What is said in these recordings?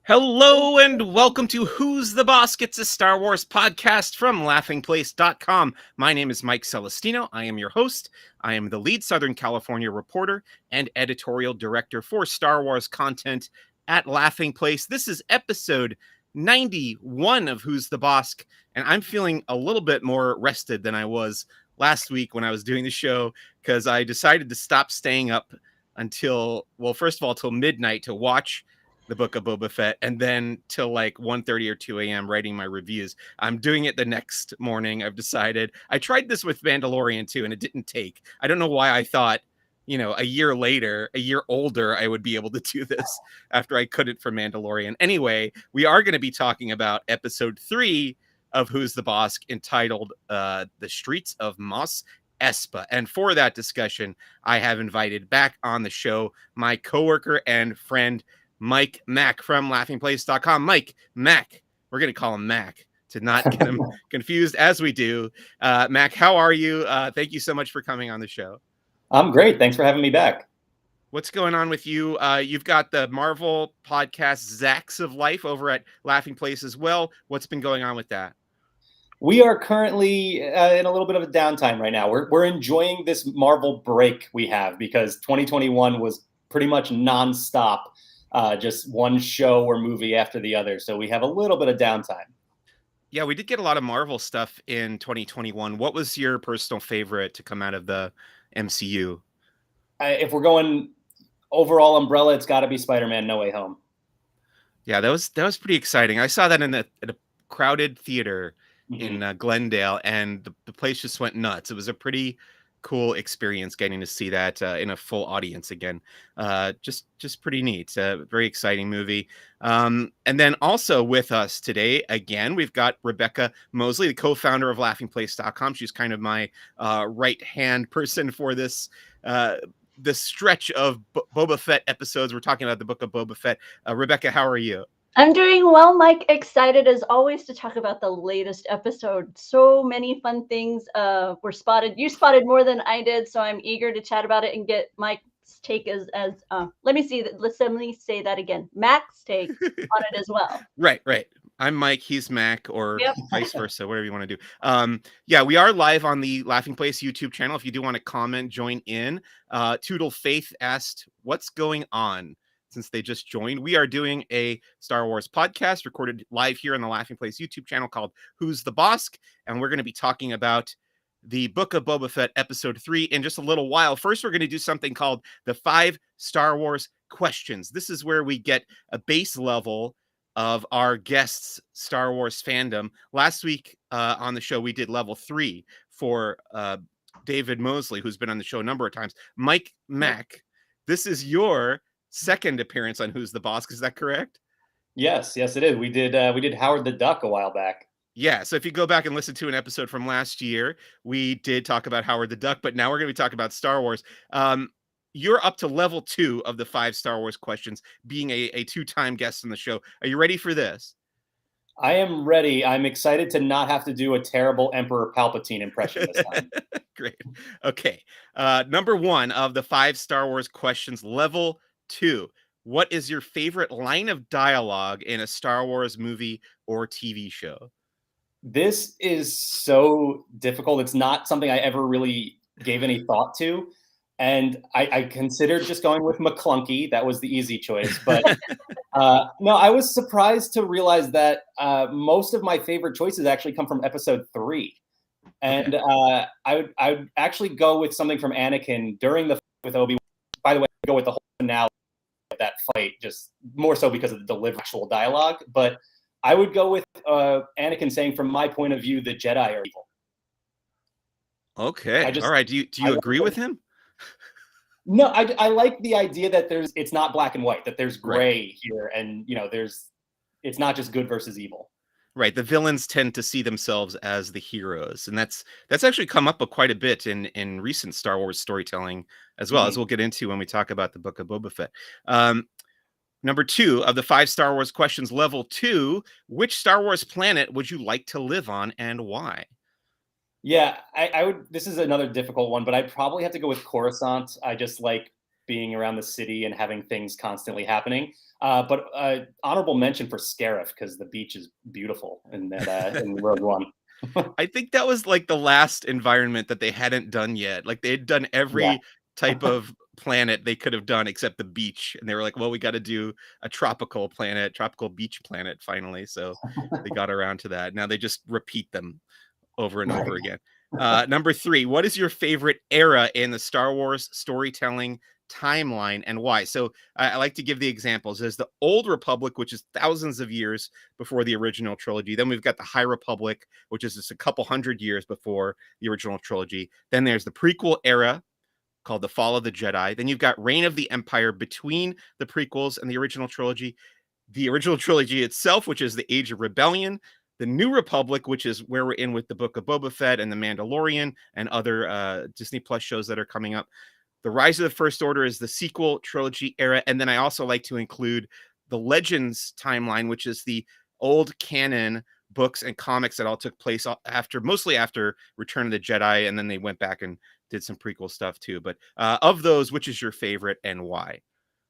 Hello and welcome to Who's the Bossk? It's a Star Wars podcast from laughingplace.com. My name is Mike Celestino. I am your host. I am the lead Southern California reporter and editorial director for Star Wars content at Laughing Place. This is episode 91 of Who's the Bossk, and I'm feeling a little bit more rested than I was last week when I was doing the show because I decided to stop staying up until, well, first of all, till midnight to watch the Book of Boba Fett, and then till like 1:30 or 2 a.m. writing my reviews. I'm doing it the next morning. I've decided. I tried this with Mandalorian too, and it didn't take. I don't know why I thought, a year later, a year older, I would be able to do this after I couldn't for Mandalorian. Anyway, we are going to be talking about episode 3 of Who's the Bossk, entitled The Streets of Mos Espa. And for that discussion, I have invited back on the show my coworker and friend, Mike Mack from laughingplace.com. Mike Mack, we're going to call him Mack to not get him confused as we do. Mack, how are you? Thank you so much for coming on the show. I'm great. Thanks for having me back. What's going on with you? You've got the Marvel podcast Zacks of Life over at Laughing Place as well. What's been going on with that? We are currently in a little bit of a downtime right now. We're enjoying this Marvel break we have because 2021 was pretty much nonstop. Just one show or movie after the other. So we have a little bit of downtime. Yeah, we did get a lot of Marvel stuff in 2021. What was your personal favorite to come out of the MCU? If we're going overall umbrella, it's got to be Spider-Man No Way Home. Yeah, that was pretty exciting. I saw that at a crowded theater in Glendale, and the place just went nuts. It was a pretty cool experience getting to see that in a full audience again. Just pretty neat. Very exciting movie. And then also with us today, again, we've got Rebekah Mosley, the co-founder of laughingplace.com. She's kind of my right-hand person for this stretch of Boba Fett episodes. We're talking about the Book of Boba Fett. Rebekah, how are you? I'm doing well, Mike. Excited as always to talk about the latest episode. So many fun things were spotted. You spotted more than I did, so I'm eager to chat about it and get Mike's take let me say that again. Mack's take on it as well. Right. I'm Mike, he's Mack, or vice versa, whatever you want to do. Yeah, we are live on the Laughing Place YouTube channel. If you do want to comment, join in. Toodle Faith asked, what's going on? Since they just joined, we are doing a Star Wars podcast recorded live here on the Laughing Place YouTube channel called Who's the Bossk? And we're going to be talking about the Book of Boba Fett episode 3 in just a little while. First, we're going to do something called the 5 Star Wars questions. This is where we get a base level of our guests' Star Wars fandom. Last week on the show, we did level 3 for David Mosley, who's been on the show a number of times. Mike Mack, this is your second appearance on Who's the Bossk. Is that correct? Yes, it is. We did Howard the Duck a while back. Yeah, so if you go back and listen to an episode from last year, we did talk about Howard the Duck, but now we're going to be talking about Star Wars. You're up to level 2 of the 5 Star Wars questions, being a 2-time guest on the show. Are you ready for this? I am ready. I'm excited to not have to do a terrible Emperor Palpatine impression this time. Great. Okay. Number 1 of the 5 Star Wars questions, level 2. What is your favorite line of dialogue in a Star Wars movie or TV show? This is so difficult. It's not something I ever really gave any thought to. And I considered just going with McClunky. That was the easy choice. But no, I was surprised to realize that most of my favorite choices actually come from episode 3. And I would actually go with something from Anakin during the fight with Obi-Wan. By the way, I go with the whole finale of that fight, just more so because of the delivered actual dialogue. But I would go with Anakin saying, from my point of view, the Jedi are evil. Okay. All right. Do you agree with him? No, I like the idea that it's not black and white, that there's gray here, and it's not just good versus evil. Right. The villains tend to see themselves as the heroes, and that's actually come up quite a bit in recent Star Wars storytelling as well, as we'll get into when we talk about the Book of Boba Fett. Number 2 of the 5 Star Wars questions, level 2, which Star Wars planet would you like to live on and why? Yeah, I would. This is another difficult one, but I'd probably have to go with Coruscant. I just like being around the city and having things constantly happening. But honorable mention for Scarif, because the beach is beautiful in that in Rogue One. I think that was like the last environment that they hadn't done yet. Like they had done Yeah. every type of planet they could have done except the beach. And they were like, well, we got to do a tropical planet, tropical beach planet finally. So they got around to that. Now they just repeat them over and over Right. again. Number 3, what is your favorite era in the Star Wars storytelling timeline and why? So I like to give the examples. There's the Old Republic, which is thousands of years before the original trilogy. Then we've got the High Republic, which is just a couple hundred years before the original trilogy. Then there's the prequel era called The Fall of the Jedi. Then you've got Reign of the Empire between the prequels and the original trilogy. The original trilogy itself, which is the Age of Rebellion, the New Republic, which is where we're in with the Book of Boba Fett and the Mandalorian and other Disney Plus shows that are coming up. The Rise of the First Order is the sequel trilogy era, and then I also like to include the Legends timeline, which is the old canon books and comics that all took place mostly after Return of the Jedi, and then they went back and did some prequel stuff too. But of those, which is your favorite and why?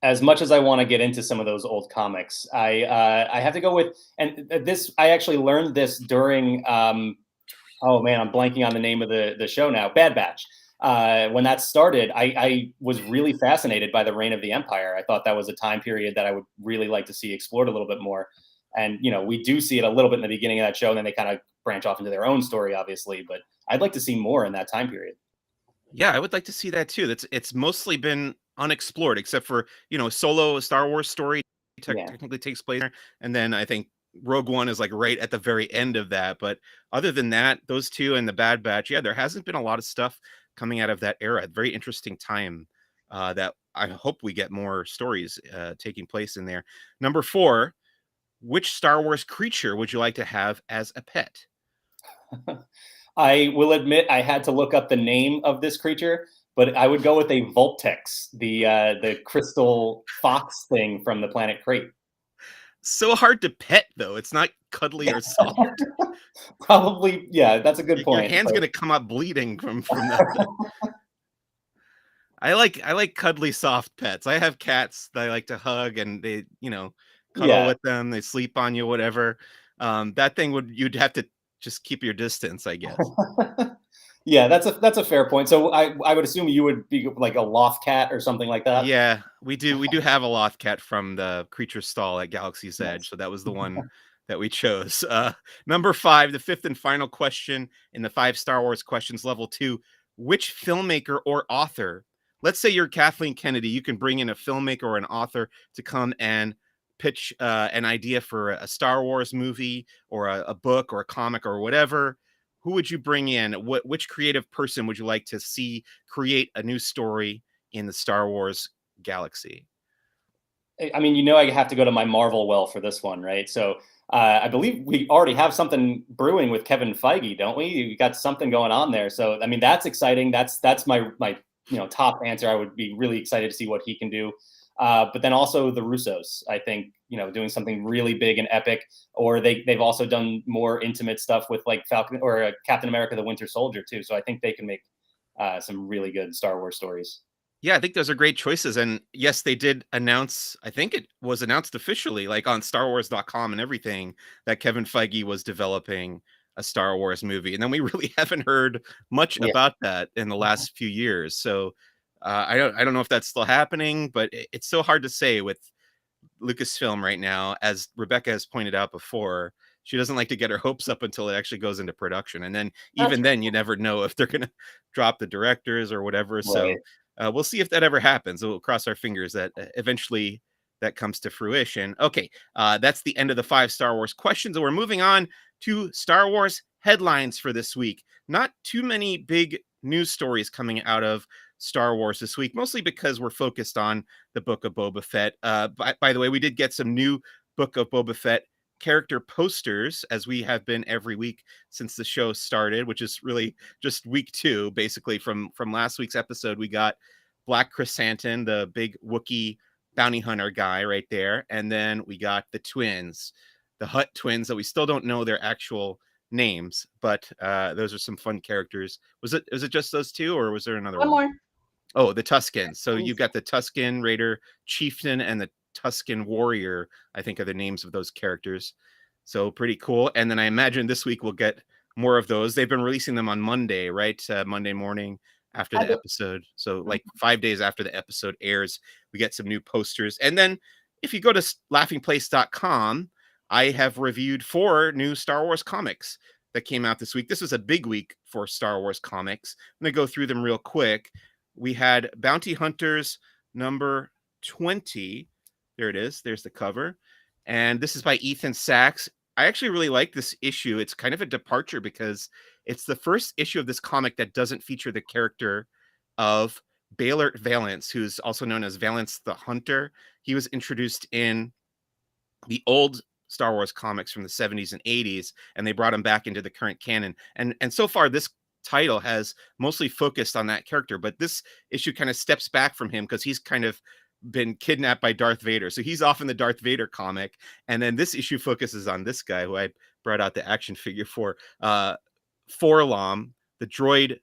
As much as I want to get into some of those old comics, I have to go with, and this I actually learned this during oh man, I'm blanking on the name of the show now, Bad Batch. When that started, I was really fascinated by the reign of the Empire. I thought that was a time period that I would really like to see explored a little bit more. And we do see it a little bit in the beginning of that show, and then they kind of branch off into their own story, obviously. But I'd like to see more in that time period. Yeah, I would like to see that too. It's mostly been unexplored, except for Solo, a Star Wars story Yeah. technically takes place there, and then I think Rogue One is like right at the very end of that. But other than that, those two and the Bad Batch, yeah, there hasn't been a lot of stuff coming out of that era. Very interesting time that I hope we get more stories taking place in there. Number 4, which Star Wars creature would you like to have as a pet? I will admit I had to look up the name of this creature, but I would go with a Vulptex, the crystal fox thing from the planet Crate. So hard to pet though. It's not cuddly or soft. Probably, yeah, that's a good Your point. hand's gonna come up bleeding from that. I like cuddly soft pets. I have cats that I like to hug and they, cuddle Yeah. with them. They sleep on you, whatever. That thing you'd have to just keep your distance, I guess. Yeah, that's a fair point. So I would assume you would be like a loft cat or something like that. Yeah, we do. We do have a loft cat from the creature stall at Galaxy's Edge, Nice. so that was the one that we chose. Number 5, the 5th and final question in the 5 Star Wars questions level 2: which filmmaker or author? Let's say you're Kathleen Kennedy. You can bring in a filmmaker or an author to come and pitch an idea for a Star Wars movie or a book or a comic or whatever. Who would you bring in? Which creative person would you like to see create a new story in the Star Wars galaxy? I mean, I have to go to my Marvel well for this one, right? So I believe we already have something brewing with Kevin Feige, don't we? We got something going on there. So I mean, that's exciting. That's my top answer. I would be really excited to see what he can do. But then also the Russos, I think, doing something really big and epic, or they've also done more intimate stuff with like Falcon or Captain America, the Winter Soldier too. So I think they can make some really good Star Wars stories. Yeah, I think those are great choices. And yes, they did announce, I think it was announced officially, like on StarWars.com and everything, that Kevin Feige was developing a Star Wars movie. And then we really haven't heard much Yeah. about that in the last few years. So I don't know if that's still happening, but it's so hard to say with Lucasfilm right now. As Rebekah has pointed out before, she doesn't like to get her hopes up until it actually goes into production. And then even then, you never know if they're going to drop the directors or whatever. So Right. we'll see if that ever happens. We'll cross our fingers that eventually that comes to fruition. Okay, that's the end of the 5 Star Wars questions. And we're moving on to Star Wars headlines for this week. Not too many big news stories coming out of Star Wars this week, mostly because we're focused on the Book of Boba Fett. By the way, we did get some new Book of Boba Fett character posters, as we have been every week since the show started, which is really just week 2, basically from last week's episode. We got Black Chrysanthemum, the big Wookiee bounty hunter guy right there, and then we got the twins, the Hutt twins, that we still don't know their actual names, but those are some fun characters. Was it just those 2, or was there another One more. Oh, the Tusken. So And you've got the Tusken Raider Chieftain and the Tusken Warrior, I think are the names of those characters. So pretty cool. And then I imagine this week we'll get more of those. They've been releasing them on Monday, right? Monday morning after I the be- episode. So Mhm. like 5 days after the episode airs, we get some new posters. And then if you go to laughingplace.com, I have reviewed 4 new Star Wars comics that came out this week. This was a big week for Star Wars comics. I'm going to go through them real quick. We had Bounty Hunters number 20. There it is. There's the cover. And this is by Ethan Sachs. I actually really like this issue. It's kind of a departure because it's the first issue of this comic that doesn't feature the character of Baylor Valance, who's also known as Valance the Hunter. He was introduced in the old Star Wars comics from the 70s and 80s, and they brought him back into the current canon. And so far, this title has mostly focused on that character, but this issue kind of steps back from him because he's kind of been kidnapped by Darth Vader. So he's off in the Darth Vader comic. And then this issue focuses on this guy who I brought out the action figure for, Forlom, the droid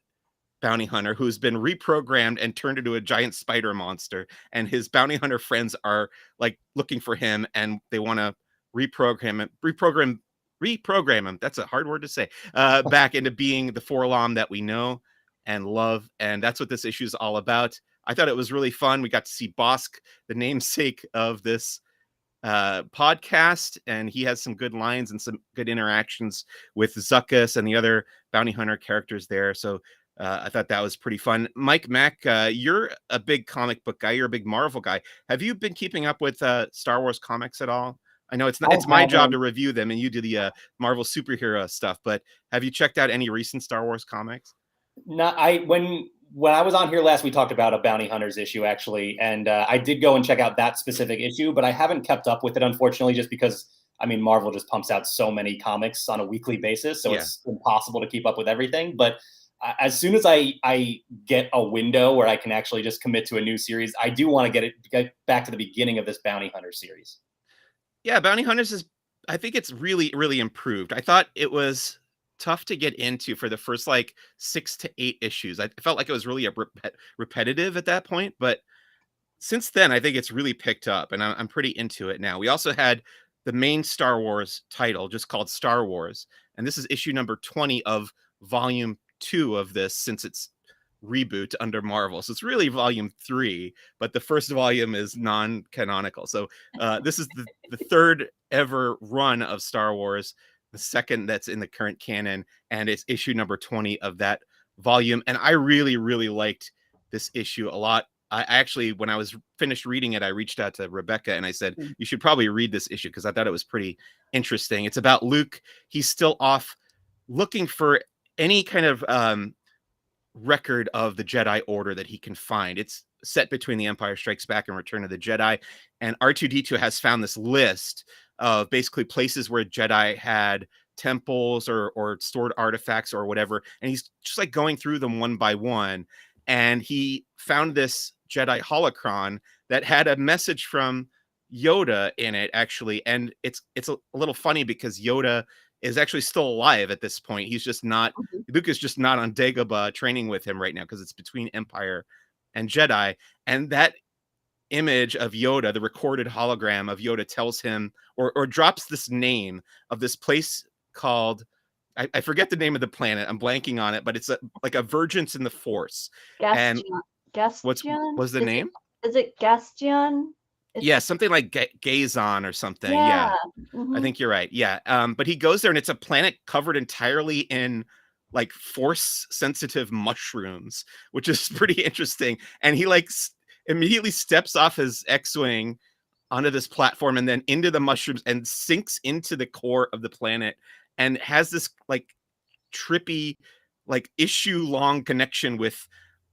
bounty hunter who's been reprogrammed and turned into a giant spider monster, and his bounty hunter friends are like looking for him, and they want to reprogram him, that's a hard word to say, back into being the Forlom that we know and love. And that's what this issue is all about. I thought it was really fun. We got to see Bossk, the namesake of this podcast, and he has some good lines and some good interactions with Zuckuss and the other bounty hunter characters there. So I thought that was pretty fun. Mack, you're a big comic book guy. You're a big Marvel guy. Have you been keeping up with Star Wars comics at all? I know it's not, it's my job to review them, and you do the Marvel superhero stuff. But have you checked out any recent Star Wars comics? No, when I was on here last, we talked about a bounty hunters issue actually, and I did go and check out that specific issue, but I haven't kept up with it, unfortunately, just because I mean Marvel just pumps out so many comics on a weekly basis, so it's impossible to keep up with everything. But as soon as I get a window where I can actually just commit to a new series, I do want to get back to the beginning of this bounty hunter series. Yeah, bounty hunters is, I think it's really, really improved. I thought it was tough to get into for the first like 6 to 8 issues. I felt like it was really repetitive at that point, but since then I think it's really picked up, and I'm pretty into it now. We also had the main Star Wars title just called Star Wars, and this is issue number 20 of volume 2 of this, since it's reboot under Marvel. So it's really volume 3, but the first volume is non-canonical. So this is the third ever run of Star Wars, the second that's in the current canon, and it's issue number 20 of that volume. And I really, really liked this issue a lot. I actually, when I was finished reading it, I reached out to Rebekah and I said, you should probably read this issue because I thought it was pretty interesting. It's about Luke. He's still off looking for any kind of record of the Jedi Order that he can find. It's set between The Empire Strikes Back and Return of the Jedi. And R2-D2 has found this list of basically places where Jedi had temples or stored artifacts or whatever. And he's just like going through them one by one. And he found this Jedi holocron that had a message from Yoda in it, actually. And it's a little funny because Yoda is actually still alive at this point. He's just not, Luke is just not on Dagobah training with him right now because it's between Empire and Jedi. And that image of Yoda, the recorded hologram of Yoda, tells him or drops this name of this place called, I forget the name of the planet. I'm blanking on it, but it's like a vergence in the Force. And what's the name? Is it Gastion? Yeah, something like Gazon or something. Yeah. I think you're right. Yeah. But he goes there and it's a planet covered entirely in like force sensitive mushrooms, which is pretty interesting. And he like immediately steps off his X-Wing onto this platform and then into the mushrooms and sinks into the core of the planet and has this like trippy, like issue long connection with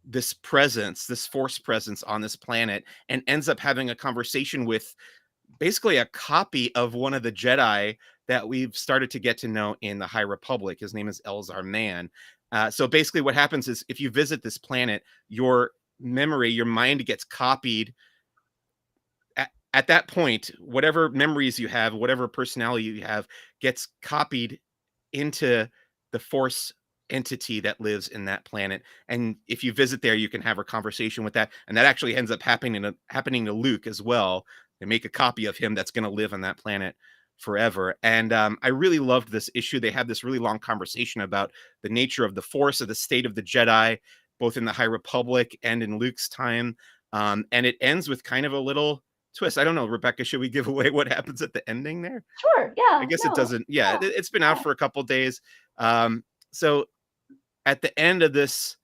this presence, this force presence on this planet, and ends up having a conversation with basically a copy of one of the Jedi that we've started to get to know in the High Republic. His name is Elzar Mann. So basically what happens is if you visit this planet, your memory, your mind gets copied. At that point, whatever memories you have, whatever personality you have, gets copied into the force entity that lives in that planet. And if you visit there, you can have a conversation with that. And that actually ends up happening to Luke as well. They make a copy of him that's going to live on that planet forever. And I really loved this issue. They had this really long conversation about the nature of the Force, of the state of the Jedi, both in the High Republic and in Luke's time. And it ends with kind of a little twist. I don't know, Rebekah, should we give away what happens at the ending there? Sure. Yeah. I guess it No. doesn't. Yeah, Yeah. it's been out for a couple days. So at the end of this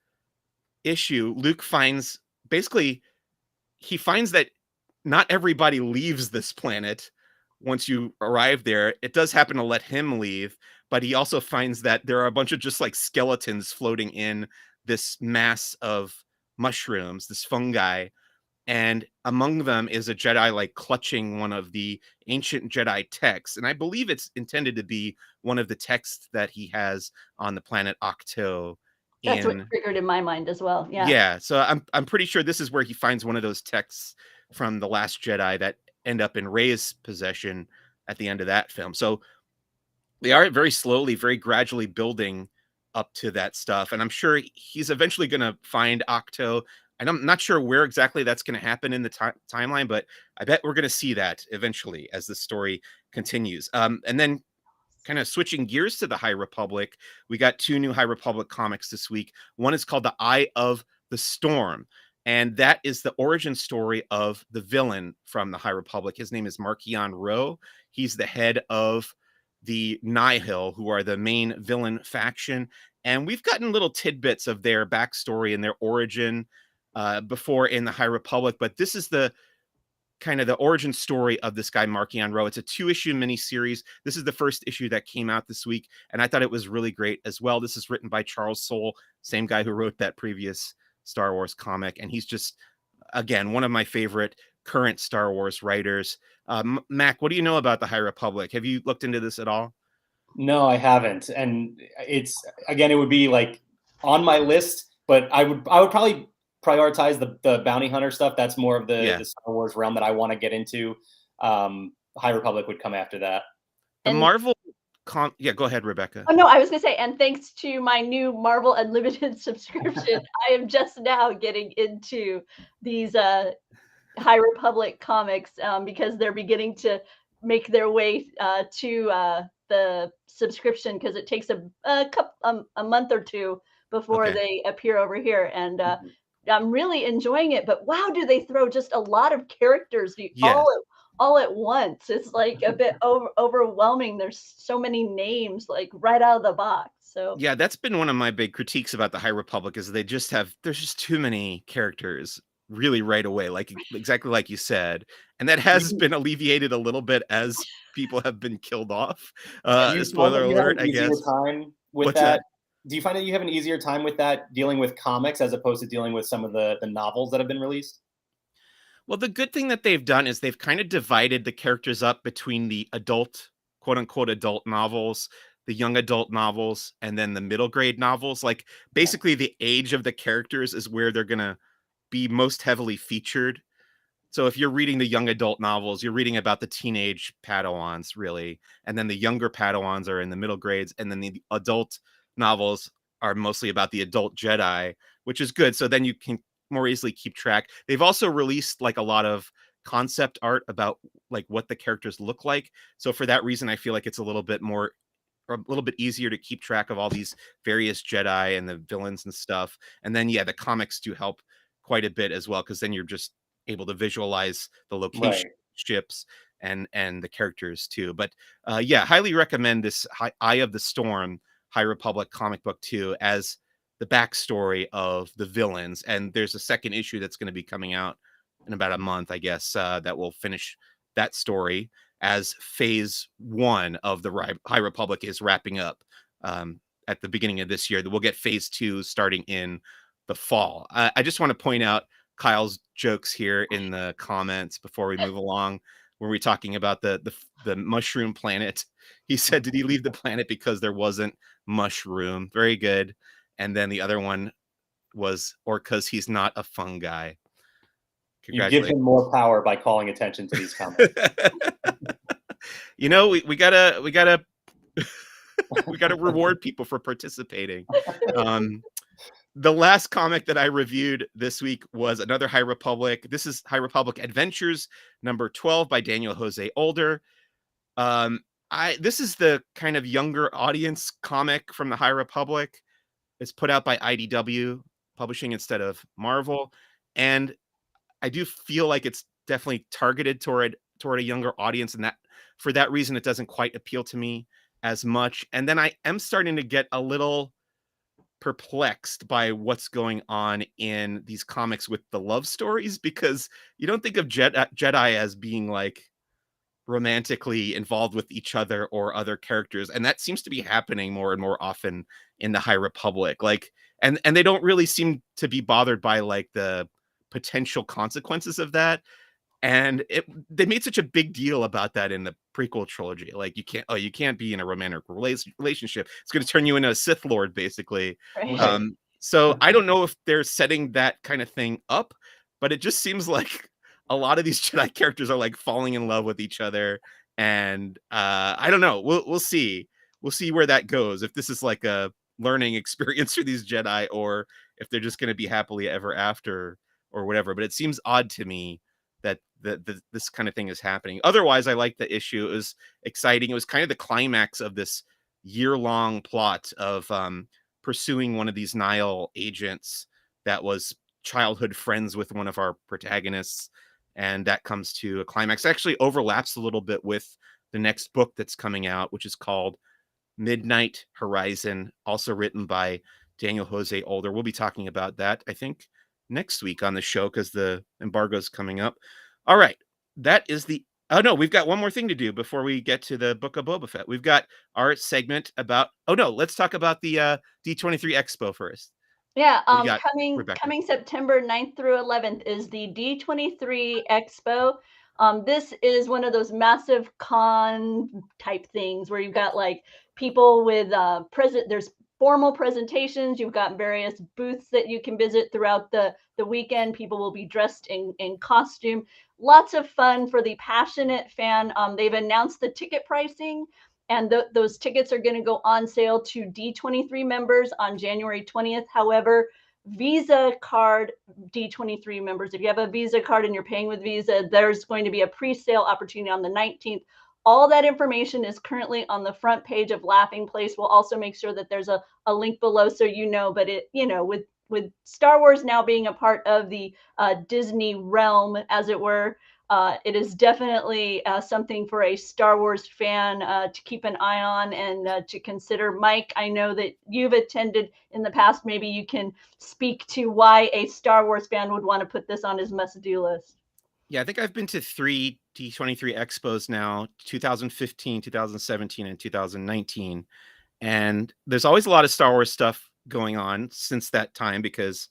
issue, Luke finds he finds that not everybody leaves this planet once you arrive there. It does happen to let him leave, but he also finds that there are a bunch of just like skeletons floating in this mass of mushrooms, this fungi. And among them is a Jedi like clutching one of the ancient Jedi texts. And I believe it's intended to be one of the texts that he has on the planet Octo. That's what triggered in my mind as well. Yeah. Yeah. So I'm pretty sure this is where he finds one of those texts from The Last Jedi that end up in Rey's possession at the end of that film. So they are very slowly, very gradually building up to that stuff. And I'm sure he's eventually going to find Octo. And I'm not sure where exactly that's going to happen in the timeline, but I bet we're going to see that eventually as the story continues. And then kind of switching gears to the High Republic, we got 2 new High Republic comics this week. One is called The Eye of the Storm, and that is the origin story of the villain from the High Republic. His name is Markion Ro. He's the head of the Nihil, who are the main villain faction. And we've gotten little tidbits of their backstory and their origin before in the High Republic, but this is the kind of the origin story of this guy, Markion Ro. It's a 2-issue miniseries. This is the first issue that came out this week, and I thought it was really great as well. This is written by Charles Soule, same guy who wrote that previous Star Wars comic, and he's just, again, one of my favorite current Star Wars writers. Mack, what do you know about the High Republic? Have you looked into this at all? No, I haven't. And it's, again, it would be like on my list, but I would probably prioritize the bounty hunter stuff. That's more of the Star Wars realm that I want to get into. High Republic would come after that. The Marvel yeah, go ahead, Rebekah. Oh no, I was gonna say, and thanks to my new Marvel Unlimited subscription, I am just now getting into these High Republic comics because they're beginning to make their way to the subscription, because it takes a month or two before they appear over here, and I'm really enjoying it. But wow, do they throw just a lot of characters all at once. It's like a bit overwhelming. There's so many names like right out of the box. So yeah, that's been one of my big critiques about the High Republic, is there's just too many characters really right away, like exactly like you said. And that has been alleviated a little bit as people have been killed off. Spoiler alert, I guess. Time with that? Do you find that you have an easier time with that, dealing with comics as opposed to dealing with some of the novels that have been released? Well, the good thing that they've done is they've kind of divided the characters up between the adult, quote unquote, adult novels, the young adult novels, and then the middle grade novels. Like basically the age of the characters is where they're going to be most heavily featured. So if you're reading the young adult novels, you're reading about the teenage Padawans, really. And then the younger Padawans are in the middle grades. And then the adult novels are mostly about the adult Jedi, which is good. So then you can more easily keep track. They've also released like a lot of concept art about like what the characters look like. So for that reason, I feel like it's a little bit easier to keep track of all these various Jedi and the villains and stuff. And then, yeah, the comics do help quite a bit as well, because then you're just able to visualize the location, ships, and the characters too. But yeah, highly recommend this Eye of the Storm High Republic comic book too, as the backstory of the villains. And there's a second issue that's going to be coming out in about a month, I guess, that will finish that story as phase 1 of the High Republic is wrapping up at the beginning of this year. We'll get phase 2 starting in the fall. I just want to point out Kyle's jokes here in the comments before we move along, where we're talking about the mushroom planet. He said, did he leave the planet because there wasn't mushroom? Very good. And then the other one was, or because he's not a fungi. You give him more power by calling attention to these comments. You know, we gotta We got to reward people for participating. The last comic that I reviewed this week was another High Republic. This is High Republic Adventures number 12 by Daniel Jose Older. This is the kind of younger audience comic from the High Republic. It's put out by IDW Publishing instead of Marvel, and I do feel like it's definitely targeted toward a younger audience, and that for that reason it doesn't quite appeal to me as much. And then I am starting to get a little perplexed by what's going on in these comics with the love stories, because you don't think of Jedi as being like romantically involved with each other or other characters, and that seems to be happening more and more often in the High Republic. Like, and they don't really seem to be bothered by like the potential consequences of that. And they made such a big deal about that in the prequel trilogy. Like, you can't be in a romantic relationship. It's going to turn you into a Sith Lord, basically. Right. So I don't know if they're setting that kind of thing up, but it just seems like a lot of these Jedi characters are like falling in love with each other. And I don't know. We'll see. We'll see where that goes. If this is like a learning experience for these Jedi, or if they're just going to be happily ever after or whatever. But it seems odd to me that this kind of thing is happening. Otherwise, I like the issue. It was exciting. It was kind of the climax of this year-long plot of pursuing one of these Nile agents that was childhood friends with one of our protagonists, and that comes to a climax. It actually overlaps a little bit with the next book that's coming out, which is called Midnight Horizon, also written by Daniel Jose Older. We'll be talking about that, I think, next week on the show, because the embargo's coming up. All right. That is the... Oh, no, we've got one more thing to do before we get to the Book of Boba Fett. We've got our segment about... Oh, no, let's talk about the D23 Expo first. Yeah, What do you got, Rebekah? coming September 9th through 11th is the D23 Expo. This is one of those massive con type things where you've got like people with there's formal presentations. You've got various booths that you can visit throughout the weekend. People will be dressed in costume. Lots of fun for the passionate fan. They've announced the ticket pricing, and those tickets are going to go on sale to D23 members on January 20th. However, Visa card D23 members, if you have a Visa card and you're paying with Visa, there's going to be a pre-sale opportunity on the 19th. All that information is currently on the front page of Laughing Place. We'll also make sure that there's a link below so you know. But with Star Wars now being a part of the Disney realm, as it were, it is definitely something for a Star Wars fan to keep an eye on and to consider. Mike, I know that you've attended in the past. Maybe you can speak to why a Star Wars fan would want to put this on his must-do list. Yeah, I think I've been to 3 D23 Expos now, 2015, 2017, and 2019. And there's always a lot of Star Wars stuff going on since that time, because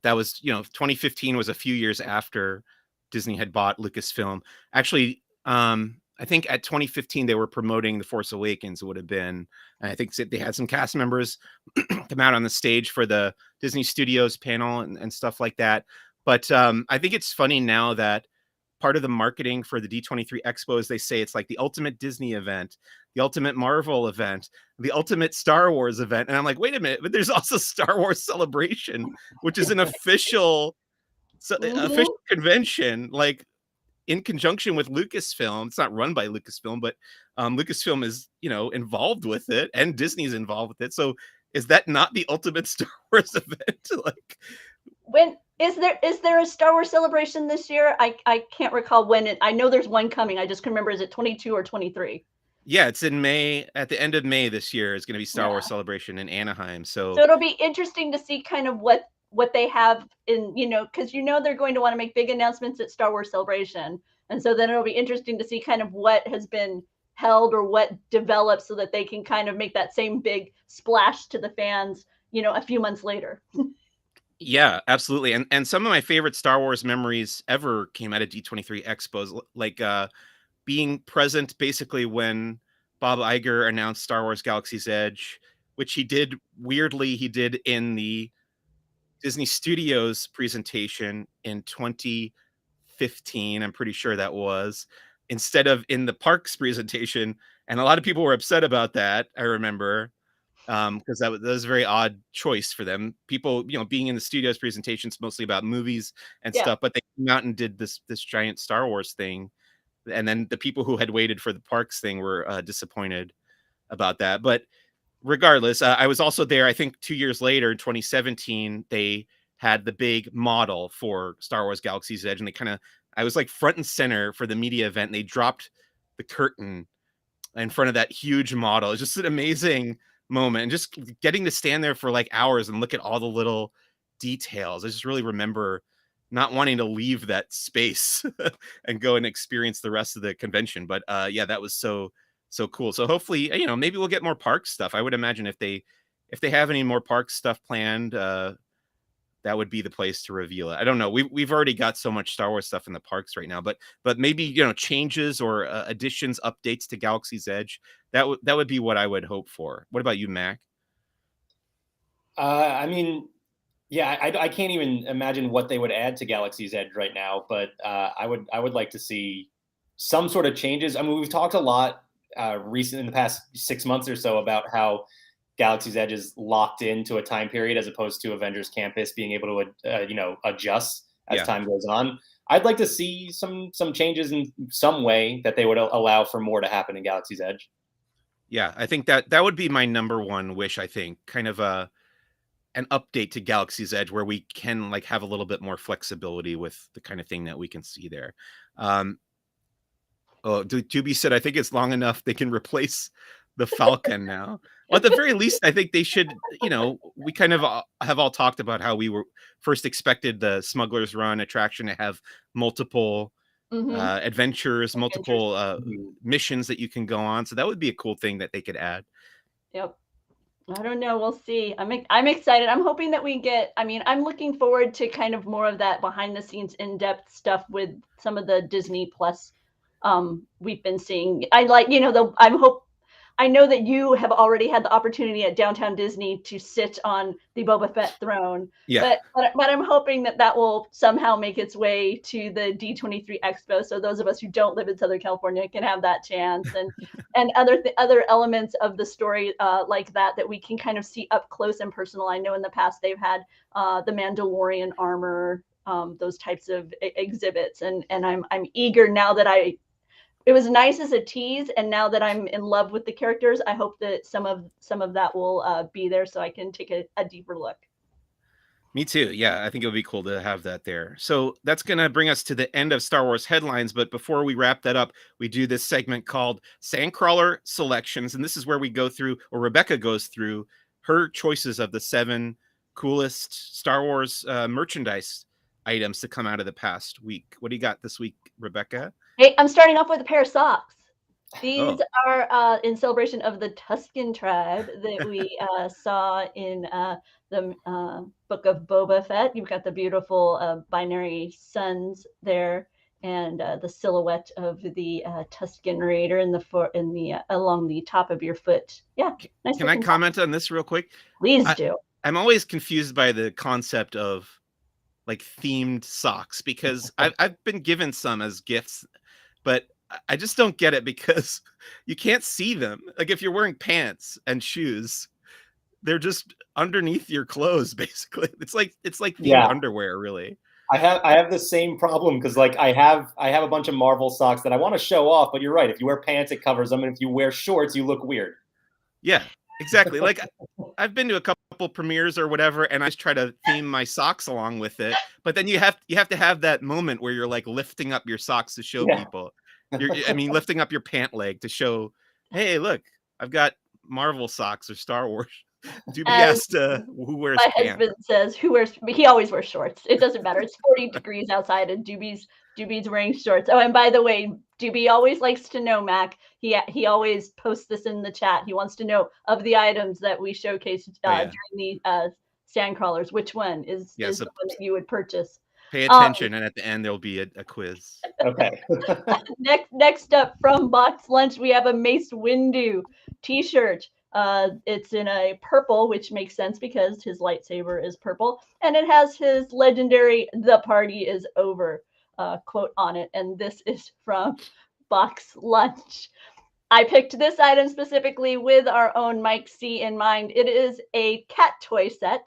that was, 2015 was a few years after Disney had bought Lucasfilm. Actually, I think at 2015 they were promoting The Force Awakens. It would have been, and I think they had some cast members come out on the stage for the Disney Studios panel and stuff like that. But I think it's funny now that part of the marketing for the D23 Expo is they say it's like the ultimate Disney event, the ultimate Marvel event, the ultimate Star Wars event. And I'm like, wait a minute, but there's also Star Wars Celebration, which is an official convention, like in conjunction with Lucasfilm. It's not run by Lucasfilm, but Lucasfilm is, involved with it, and Disney's involved with it. So is that not the ultimate Star Wars event? Like, when is there a Star Wars Celebration this year? I can't recall when I know there's one coming. I just can remember, is it 22 or 23? Yeah, it's in May. At the end of May this year is going to be Star Wars Celebration in Anaheim. So it'll be interesting to see kind of what they have in, because they're going to want to make big announcements at Star Wars Celebration. And so then it'll be interesting to see kind of what has been held or what developed so that they can kind of make that same big splash to the fans, a few months later. Yeah, absolutely. And some of my favorite Star Wars memories ever came out of D23 Expos, like being present basically when Bob Iger announced Star Wars Galaxy's Edge, which he did in the Disney Studios presentation in 2015. I'm pretty sure that was. instead of in the parks presentation. And a lot of people were upset about that, I remember, because that was a very odd choice for them. People, being in the studios presentations mostly about movies and Yeah. stuff, but they came out and did this giant Star Wars thing. And then the people who had waited for the parks thing were disappointed about that. But regardless, I was also there, I think 2 years later in 2017, they had the big model for Star Wars Galaxy's Edge, and I was like front and center for the media event, and they dropped the curtain in front of that huge model. It's just an amazing moment, and just getting to stand there for like hours and look at all the little details. I just really remember not wanting to leave that space and go and experience the rest of the convention. But yeah, that was so cool. So hopefully, maybe we'll get more park stuff. I would imagine if they have any more park stuff planned, that would be the place to reveal it. I don't know. We've already got so much Star Wars stuff in the parks right now, but maybe changes or additions, updates to Galaxy's Edge. That would be what I would hope for. What about you, Mac? I mean, yeah, I can't even imagine what they would add to Galaxy's Edge right now, but I would like to see some sort of changes. I mean, we've talked a lot recent in the past 6 months or so about how Galaxy's Edge is locked into a time period as opposed to Avengers Campus being able to adjust as time goes on. I'd like to see some changes in some way that they would allow for more to happen in Galaxy's Edge. Yeah, I think that would be my number one wish. I think kind of an update to Galaxy's Edge where we can like have a little bit more flexibility with the kind of thing that we can see there. Doobie said, I think it's long enough they can replace the Falcon now. Well, at the very least, I think they should, we kind of have all talked about how we were first expected the Smuggler's Run attraction to have multiple adventures, multiple missions that you can go on. So that would be a cool thing that they could add. Yep. I don't know. We'll see. I'm excited. I'm hoping that we get, I'm looking forward to kind of more of that behind the scenes in-depth stuff with some of the Disney Plus we've been seeing. I know that you have already had the opportunity at Downtown Disney to sit on the Boba Fett throne. Yeah. But I'm hoping that will somehow make its way to the D23 Expo. So those of us who don't live in Southern California can have that chance, and other elements of the story like that we can kind of see up close and personal. I know in the past they've had the Mandalorian armor, those types of exhibits, and I'm eager now that it was nice as a tease, and now that I'm in love with the characters, I hope that some of that will be there so I can take a deeper look. Me too. Yeah, I think it would be cool to have that there. So that's going to bring us to the end of Star Wars headlines. But before we wrap that up, we do this segment called Sandcrawler Selections. And this is where we go through, or Rebekah goes through, her choices of the 7 coolest Star Wars merchandise items to come out of the past week. What do you got this week, Rebekah? Hey, I'm starting off with a pair of socks. These are in celebration of the Tusken tribe that we saw in the Book of Boba Fett. You've got the beautiful binary suns there, and the silhouette of the Tusken Raider along the top of your foot. Yeah, nice. Can I comment on this real quick? Please do. I'm always confused by the concept of like themed socks, because I've been given some as gifts, but I just don't get it because you can't see them. Like if you're wearing pants and shoes, they're just underneath your clothes, basically. It's like themed underwear, really. I have the same problem because like I have a bunch of Marvel socks that I want to show off, but you're right. If you wear pants, it covers them, and if you wear shorts, you look weird. Yeah, exactly. Like I've been to a couple premieres or whatever, and I just try to theme my socks along with it. But then you have to have that moment where you're like lifting up your socks to show people. Lifting up your pant leg to show, hey, look, I've got Marvel socks or Star Wars. Doobie asked who wears pants. My husband says he always wears shorts. It doesn't matter. It's 40 degrees outside and Doobie's wearing shorts. Oh, and by the way, Doobie always likes to know, Mac. He always posts this in the chat. He wants to know of the items that we showcased during the Sandcrawlers, which one is the one that you would purchase. Pay attention, and at the end there'll be a quiz. Okay. Next up from Box Lunch, we have a Mace Windu t-shirt. It's in a purple, which makes sense because his lightsaber is purple, and it has his legendary "The party is over" quote on it. And this is from lunchbox lunch. I picked this item specifically with our own Mike C in mind. It is a cat toy set.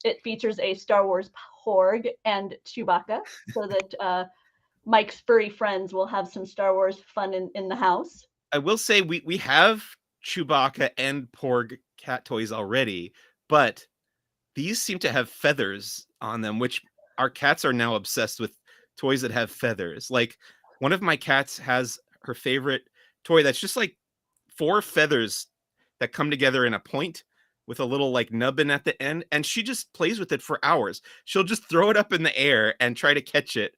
It features a Star Wars Porg and Chewbacca, so that Mike's furry friends will have some Star Wars fun in the house. I will say we have Chewbacca and Porg cat toys already, but these seem to have feathers on them, which our cats are now obsessed with toys that have feathers. Like one of my cats has her favorite toy that's just like 4 feathers that come together in a point with a little like nubbin at the end, and she just plays with it for hours. She'll just throw it up in the air and try to catch it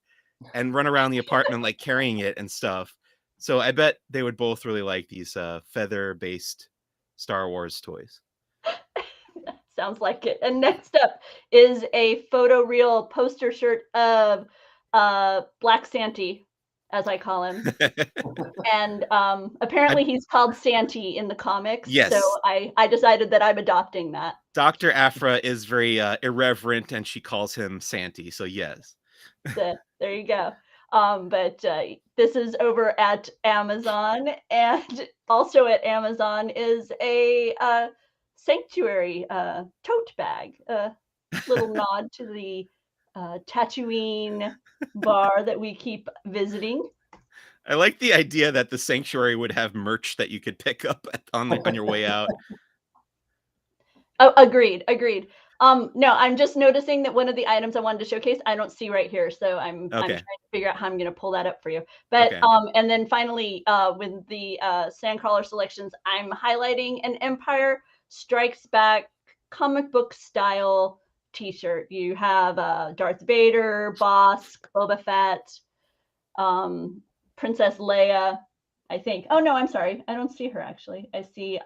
and run around the apartment like carrying it and stuff. So I bet they would both really like these feather-based Star Wars toys. Sounds like it. And next up is a photoreal poster shirt of Black Santy, as I call him. And apparently he's called Santy in the comics. Yes. So I decided that I'm adopting that. Dr. Aphra is very irreverent, and she calls him Santy. So yes. There you go. But this is over at Amazon, and also at Amazon is a Sanctuary tote bag, a little nod to the Tatooine bar that we keep visiting. I like the idea that the Sanctuary would have merch that you could pick up on your way out. Oh, agreed. No, I'm just noticing that one of the items I wanted to showcase, I don't see right here. So I'm trying to figure out how I'm going to pull that up for you. But and then finally, with the Sandcrawler selections, I'm highlighting an Empire Strikes Back comic book style t-shirt. You have Darth Vader, Bossk, Boba Fett, Princess Leia, I think. Oh no, I'm sorry. I don't see her actually. I see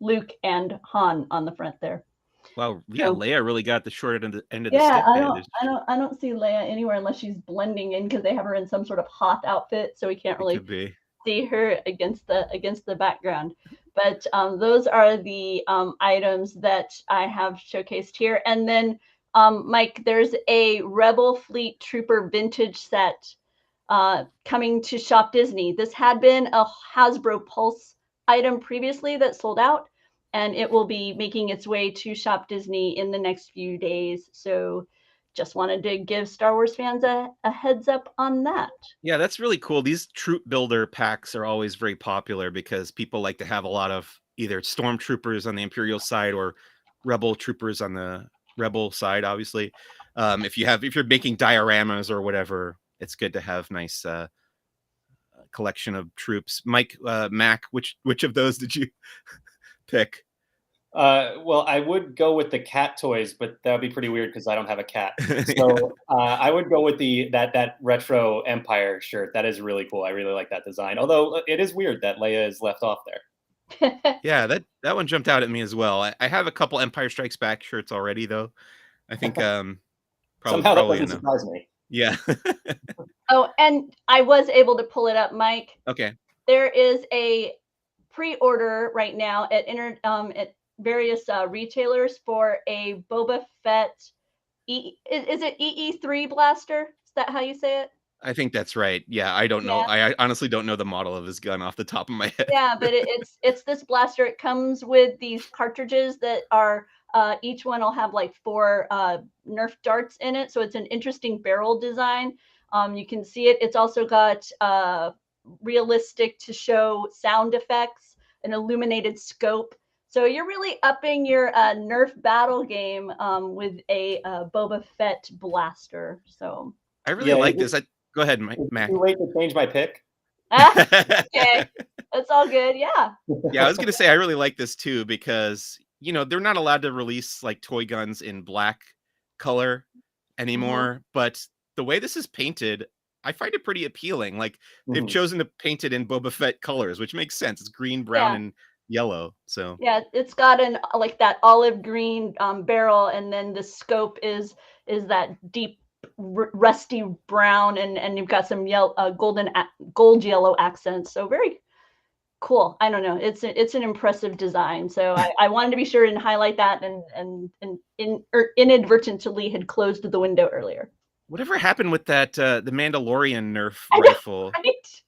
Luke and Han on the front there. Wow, yeah, Leia really got the short end of the stick. I don't see Leia anywhere unless she's blending in because they have her in some sort of Hoth outfit, so we can't really see her against the background. But those are the items that I have showcased here. And then, Mike, there's a Rebel Fleet Trooper vintage set coming to Shop Disney. This had been a Hasbro Pulse item previously that sold out, and it will be making its way to Shop Disney in the next few days. So just wanted to give Star Wars fans a heads up on that. Yeah, that's really cool. These troop builder packs are always very popular because people like to have a lot of either stormtroopers on the Imperial side or rebel troopers on the rebel side, obviously. If you're making dioramas or whatever, it's good to have nice collection of troops. Mike, Mack, which of those did you pick? Well, I would go with the cat toys, but that would be pretty weird because I don't have a cat. So I would go with that retro Empire shirt. That is really cool. I really like that design. Although it is weird that Leia is left off there. Yeah, that one jumped out at me as well. I have a couple Empire Strikes Back shirts already, though. I think somehow that doesn't surprise me. Yeah. Oh, and I was able to pull it up, Mike. Okay. There is a pre-order right now at various retailers for a Boba Fett. Is it EE3 blaster? Is that how you say it? I think that's right. Yeah, I don't know. I honestly don't know the model of his gun off the top of my head. Yeah, but it's this blaster. It comes with these cartridges that are each one will have like 4 Nerf darts in it, so it's an interesting barrel design. You can see it. It's also got realistic to show sound effects, an illuminated scope. So you're really upping your Nerf battle game with a Boba Fett blaster. So I really like this. Go ahead, Mack. Too late to change my pick. Okay, that's all good. Yeah. Yeah, I was gonna say I really like this too because they're not allowed to release like toy guns in black color anymore. But the way this is painted, I find it pretty appealing. Like they've chosen to paint it in Boba Fett colors, which makes sense. It's green, brown, and yellow. So yeah, it's got an like that olive green barrel, and then the scope is that deep rusty brown, and you've got some yellow gold yellow accents. So very cool. I don't know, it's an impressive design. So I wanted to be sure and highlight that, and inadvertently had closed the window earlier. Whatever happened with that the Mandalorian Nerf rifle? Right?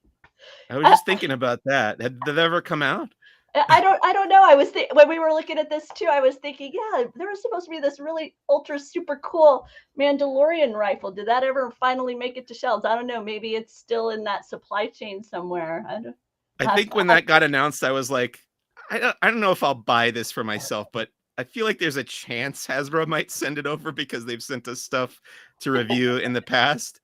I was just thinking about that. Did that ever come out? I don't know. When we were looking at this too, I was thinking, yeah, there was supposed to be this really ultra super cool Mandalorian rifle. Did that ever finally make it to shelves? I don't know. Maybe it's still in that supply chain somewhere. I think when that got announced, I was like, I don't know if I'll buy this for myself, but I feel like there's a chance Hasbro might send it over because they've sent us stuff to review in the past.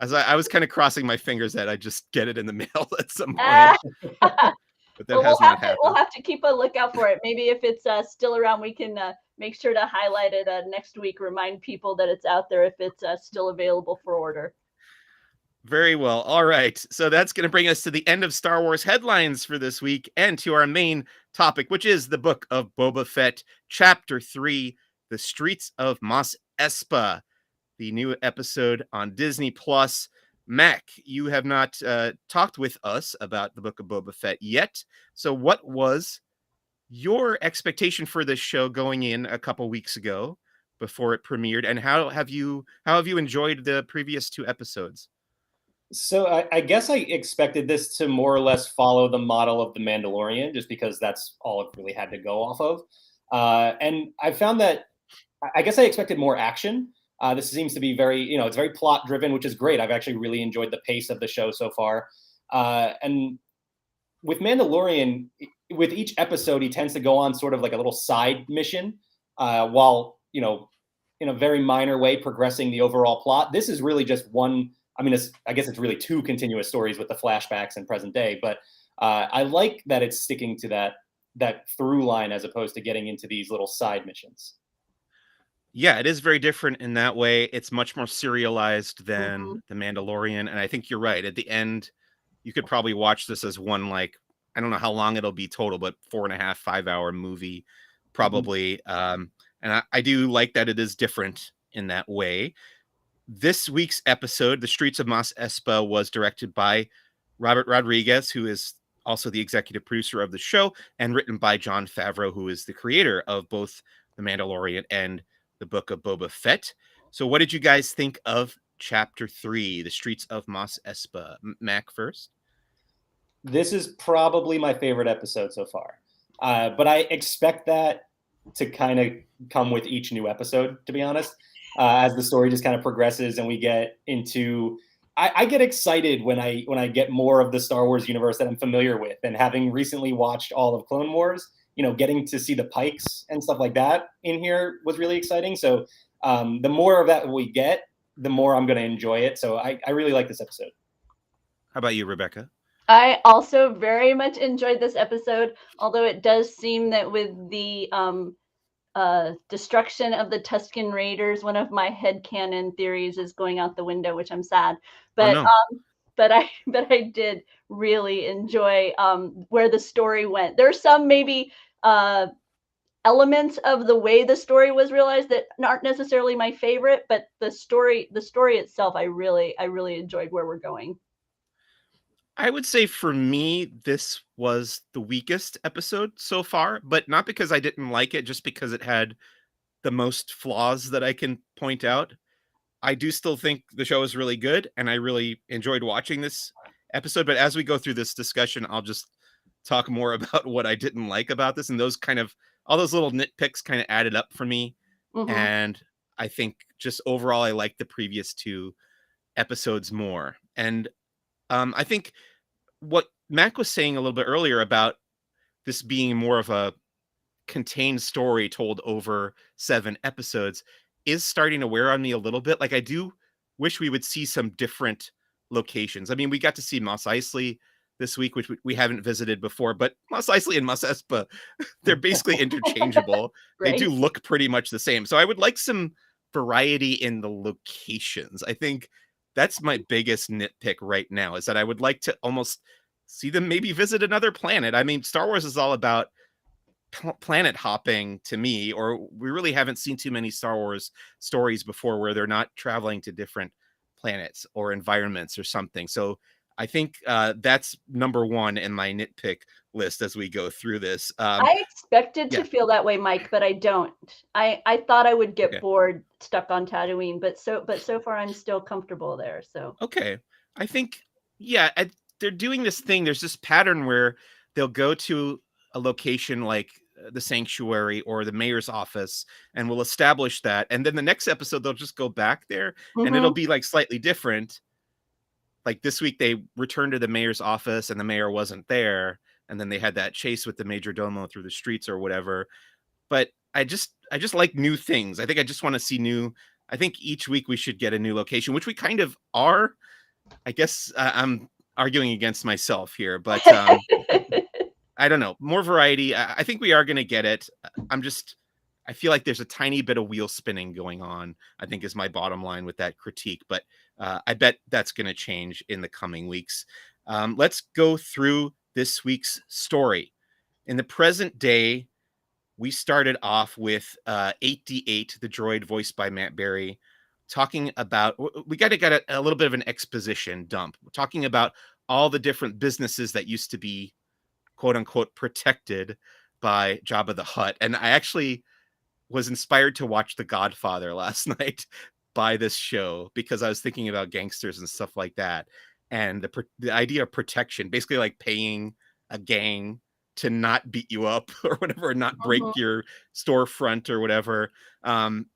As I was kind of crossing my fingers that I just get it in the mail at some point, but that Well, has not we'll happened. have to keep a lookout for it. Maybe if it's still around, we can make sure to highlight it next week. Remind people that it's out there if it's still available for order. Very well. All right. So that's going to bring us to the end of Star Wars headlines for this week and to our main topic, which is the Book of Boba Fett, Chapter 3, The Streets of Mos Espa, the new episode on Disney Plus. Mack, you have not talked with us about the Book of Boba Fett yet. So what was your expectation for this show going in a couple weeks ago before it premiered, and how have you enjoyed the previous 2 episodes? So I guess I expected this to more or less follow the model of The Mandalorian, just because that's all it really had to go off of. And I found that I guess I expected more action. This seems to be very, it's very plot driven, which is great. I've actually really enjoyed the pace of the show so far. And with Mandalorian, with each episode, he tends to go on sort of like a little side mission, while, in a very minor way, progressing the overall plot. This is really just one. I mean, I guess it's really 2 continuous stories with the flashbacks and present day, but I like that it's sticking to that through line as opposed to getting into these little side missions. Yeah, it is very different in that way. It's much more serialized Mhm. than The Mandalorian, and I think you're right. At the end, you could probably watch this as one, like, I don't know how long it'll be total, but 4.5, 5-hour movie, probably. And I do like that it is different in that way. This week's episode, The Streets of Mos Espa, was directed by Robert Rodriguez, who is also the executive producer of the show, and written by Jon Favreau, who is the creator of both The Mandalorian and the Book of Boba Fett. So what did you guys think of Chapter 3, The Streets of Mos Espa? Mack first. This is probably my favorite episode so far. But I expect that to kind of come with each new episode, to be honest, as the story just kind of progresses and we get into. I get excited when I get more of the Star Wars universe that I'm familiar with, and having recently watched all of Clone Wars, getting to see the Pikes and stuff like that in here was really exciting. So the more of that we get, the more I'm going to enjoy it. So I really like this episode. How about you, Rebekah? I also very much enjoyed this episode, although it does seem that with the destruction of the Tusken Raiders, one of my headcanon theories is going out the window, which I'm sad. But no. but I did really enjoy where the story went. There's some maybe elements of the way the story was realized that aren't necessarily my favorite, but the story itself, I really enjoyed where we're going. I would say for me, this was the weakest episode so far, but not because I didn't like it, just because it had the most flaws that I can point out. I do still think the show is really good, and I really enjoyed watching this episode. But as we go through this discussion, I'll just talk more about what I didn't like about this, and all those little nitpicks kind of added up for me. Mm-hmm. And I think just overall, I like the previous 2 episodes more. And I think what Mack was saying a little bit earlier about this being more of a contained story told over 7 episodes is starting to wear on me a little bit. Like, I do wish we would see some different locations. I mean, we got to see Mos Eisley this week, which we haven't visited before, but Mos Eisley and Mos Espa, they're basically interchangeable. They do look pretty much the same. So I would like some variety in the locations. I think that's my biggest nitpick right now, is that I would like to almost see them maybe visit another planet. I mean, Star Wars is all about planet hopping to me, or we really haven't seen too many Star Wars stories before where they're not traveling to different planets or environments or something. So I think that's number 1 in my nitpick list as we go through this. I expected to feel that way, Mike, but I don't. I thought I would get bored stuck on Tatooine, but so far I'm still comfortable there. So okay, I think they're doing this thing. There's this pattern where they'll go to a location like the sanctuary or the mayor's office, and we'll establish that. And then the next episode, they'll just go back there, and it'll be like slightly different. Like this week, they returned to the mayor's office, and the mayor wasn't there. And then they had that chase with the major domo through the streets or whatever. But I just like new things. I think I just want to see new. I think each week we should get a new location, which we kind of are. I guess I'm arguing against myself here, but I don't know. More variety. I think we are going to get it. I feel like there's a tiny bit of wheel spinning going on, I think is my bottom line with that critique. But I bet that's going to change in the coming weeks. Let's go through this week's story. In the present day, we started off with 8D8, the droid voiced by Matt Berry, talking about, we got a little bit of an exposition dump. We're talking about all the different businesses that used to be, quote unquote, protected by Jabba the Hutt. And I actually was inspired to watch The Godfather last night by this show because I was thinking about gangsters and stuff like that. And the idea of protection, basically like paying a gang to not beat you up or whatever, or not break your storefront or whatever. And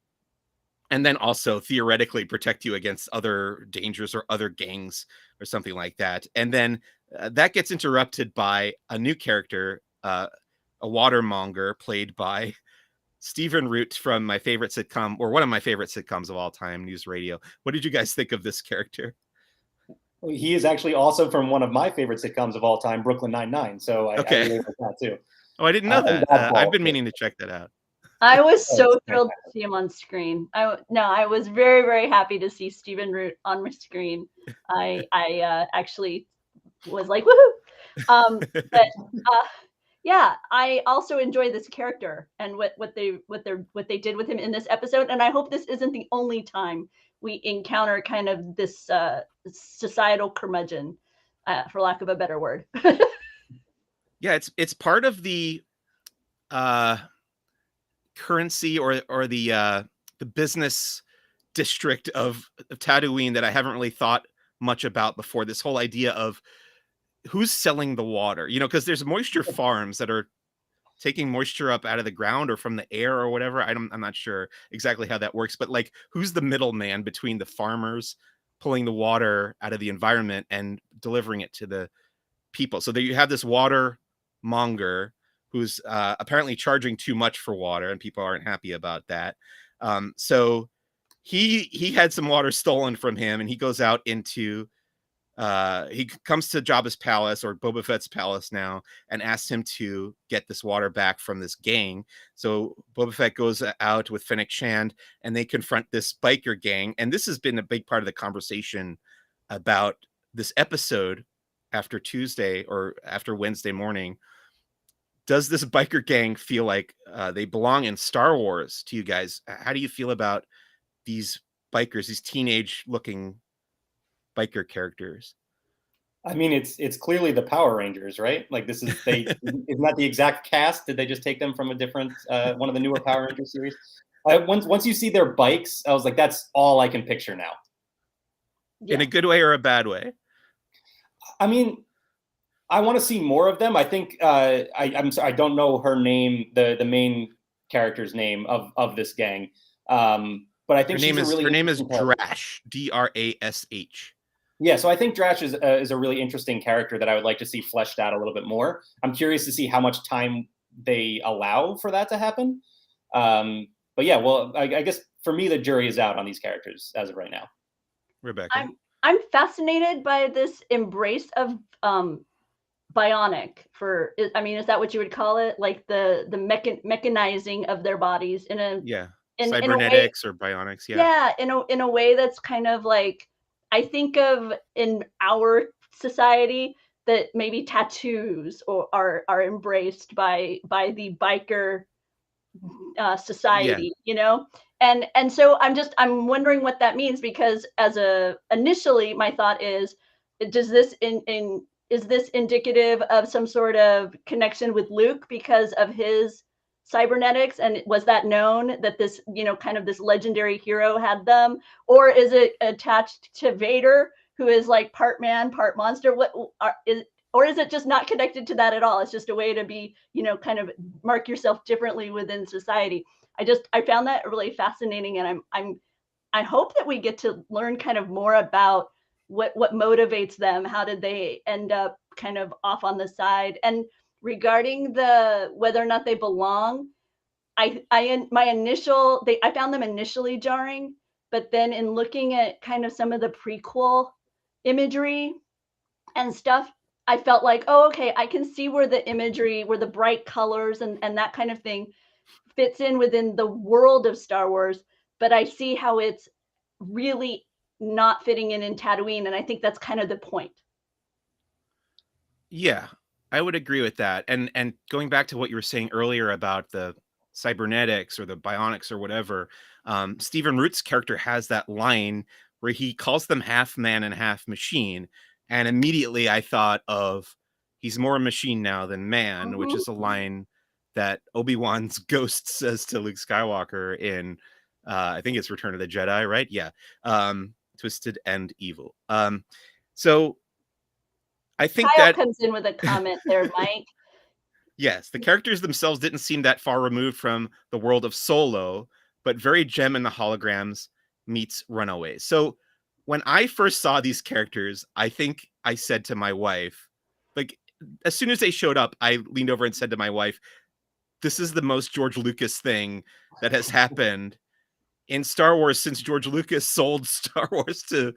then also theoretically protect you against other dangers or other gangs or something like that. And then that gets interrupted by a new character, a watermonger played by Stephen Root from my favorite sitcom, or one of my favorite sitcoms of all time, News Radio. What did you guys think of this character? He is actually also from one of my favorite sitcoms of all time, Brooklyn Nine-Nine. So I really like that too. Oh, I didn't know that. I've been meaning to check that out. I was so thrilled to see him on screen. I was very, very happy to see Stephen Root on my screen. I actually was like, woohoo! Yeah, I also enjoy this character and what they did with him in this episode. And I hope this isn't the only time we encounter kind of this societal curmudgeon, for lack of a better word. Yeah, it's part of the currency or the business district of Tatooine that I haven't really thought much about before. This whole idea of who's selling the water, because there's moisture farms that are taking moisture up out of the ground or from the air or whatever. I'm not sure exactly how that works, but like who's the middleman between the farmers pulling the water out of the environment and delivering it to the people? So there you have this water monger who's apparently charging too much for water, and people aren't happy about that. So he had some water stolen from him, and he goes out into he comes to Jabba's palace, or Boba Fett's palace now, and asks him to get this water back from this gang. So Boba Fett goes out with Fennec Shand, and they confront this biker gang. And this has been a big part of the conversation about this episode after Tuesday or after Wednesday morning. Does this biker gang feel like they belong in Star Wars to you guys? How do you feel about these bikers, these teenage-looking biker characters? I mean, it's clearly the Power Rangers, right? Like this is isn't that the exact cast? Did they just take them from a different one of the newer Power Ranger series? Once you see their bikes, I was like, that's all I can picture now. In a good way or a bad way? I mean, I want to see more of them. I think I'm sorry, I don't know her name, the main character's name of this gang. But I think her name is Drash, Drash. Yeah, so I think Drash is a really interesting character that I would like to see fleshed out a little bit more. I'm curious to see how much time they allow for that to happen. But yeah, well, I guess for me, the jury is out on these characters as of right now. Rebekah, I'm fascinated by this embrace of bionic. Is that what you would call it? Like the mechanizing of their bodies in a cybernetics or bionics. Yeah, in a way that's kind of like, I think of in our society that maybe tattoos are embraced by the biker society, and so I'm wondering what that means, because initially my thought is this indicative of some sort of connection with Luke because of his cybernetics, and was that known that this kind of this legendary hero had them, or is it attached to Vader who is like part man, part monster? Or is it just not connected to that at all? It's just a way to be, kind of mark yourself differently within society. I found that really fascinating, and I hope that we get to learn kind of more about what motivates them. How did they end up kind of off on the side? And regarding whether or not they belong, I found them initially jarring, but then in looking at kind of some of the prequel imagery and stuff, I felt like, oh, okay, I can see where the imagery, where the bright colors and that kind of thing fits in within the world of Star Wars, but I see how it's really not fitting in Tatooine, and I think that's kind of the point. Yeah, I would agree with that. And going back to what you were saying earlier about the cybernetics or the bionics or whatever, Stephen Root's character has that line where he calls them half man and half machine, and immediately I thought of he's more a machine now than man, which is a line that Obi-Wan's ghost says to Luke Skywalker in I think it's Return of the Jedi, right? Yeah. Twisted and evil. So I think Kyle that comes in with a comment there, Mike. yes, the characters themselves didn't seem that far removed from the world of Solo, but very Gem and the Holograms meets Runaways. So when I first saw these characters, I think I said to my wife, like, as soon as they showed up, I leaned over and said to my wife, this is the most George Lucas thing that has happened in Star Wars since George Lucas sold Star Wars to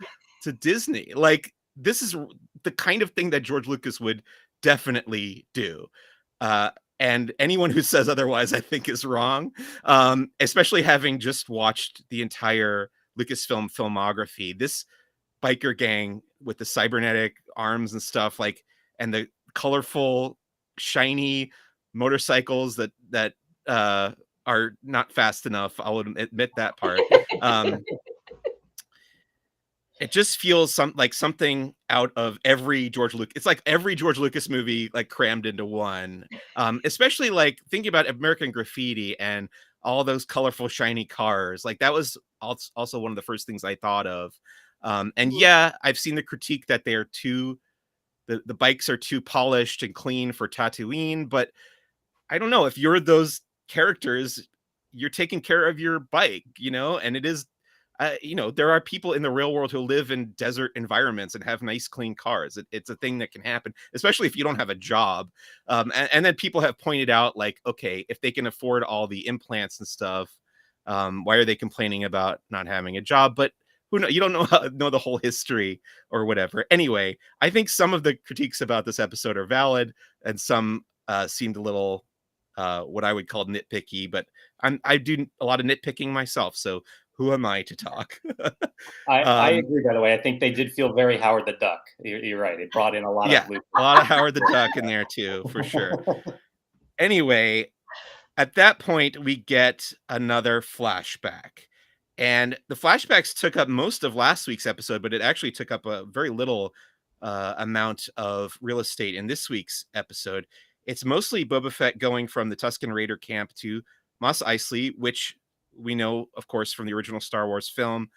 Disney. Like, this is the kind of thing that George Lucas would definitely do. And anyone who says otherwise, I think, is wrong. Especially having just watched the entire Lucasfilm filmography. This biker gang with the cybernetic arms and stuff, like, and the colorful, shiny motorcycles that are not fast enough. I'll admit that part. It just feels like something out of every George Lucas. It's like every George Lucas movie, like, crammed into one. Especially like thinking about American Graffiti and all those colorful, shiny cars. Like, that was also one of the first things I thought of. And yeah, I've seen the critique that they are the bikes are too polished and clean for Tatooine, but I don't know, if you're those characters, you're taking care of your bike, and it is, there are people in the real world who live in desert environments and have nice, clean cars. It's a thing that can happen, especially if you don't have a job. And then people have pointed out, like, okay, if they can afford all the implants and stuff, why are they complaining about not having a job? But who knows? You don't know the whole history or whatever. Anyway, I think some of the critiques about this episode are valid, and some seemed a little what I would call nitpicky. But I do a lot of nitpicking myself, so who am I to talk? I agree, by the way. I think they did feel very Howard the Duck. You're right. It brought in a lot of Luke. A lot of Howard the Duck in there too, for sure. Anyway, at that point, we get another flashback. And the flashbacks took up most of last week's episode, but it actually took up a very little amount of real estate in this week's episode. It's mostly Boba Fett going from the Tusken Raider camp to Mos Eisley, which we know, of course, from the original Star Wars film,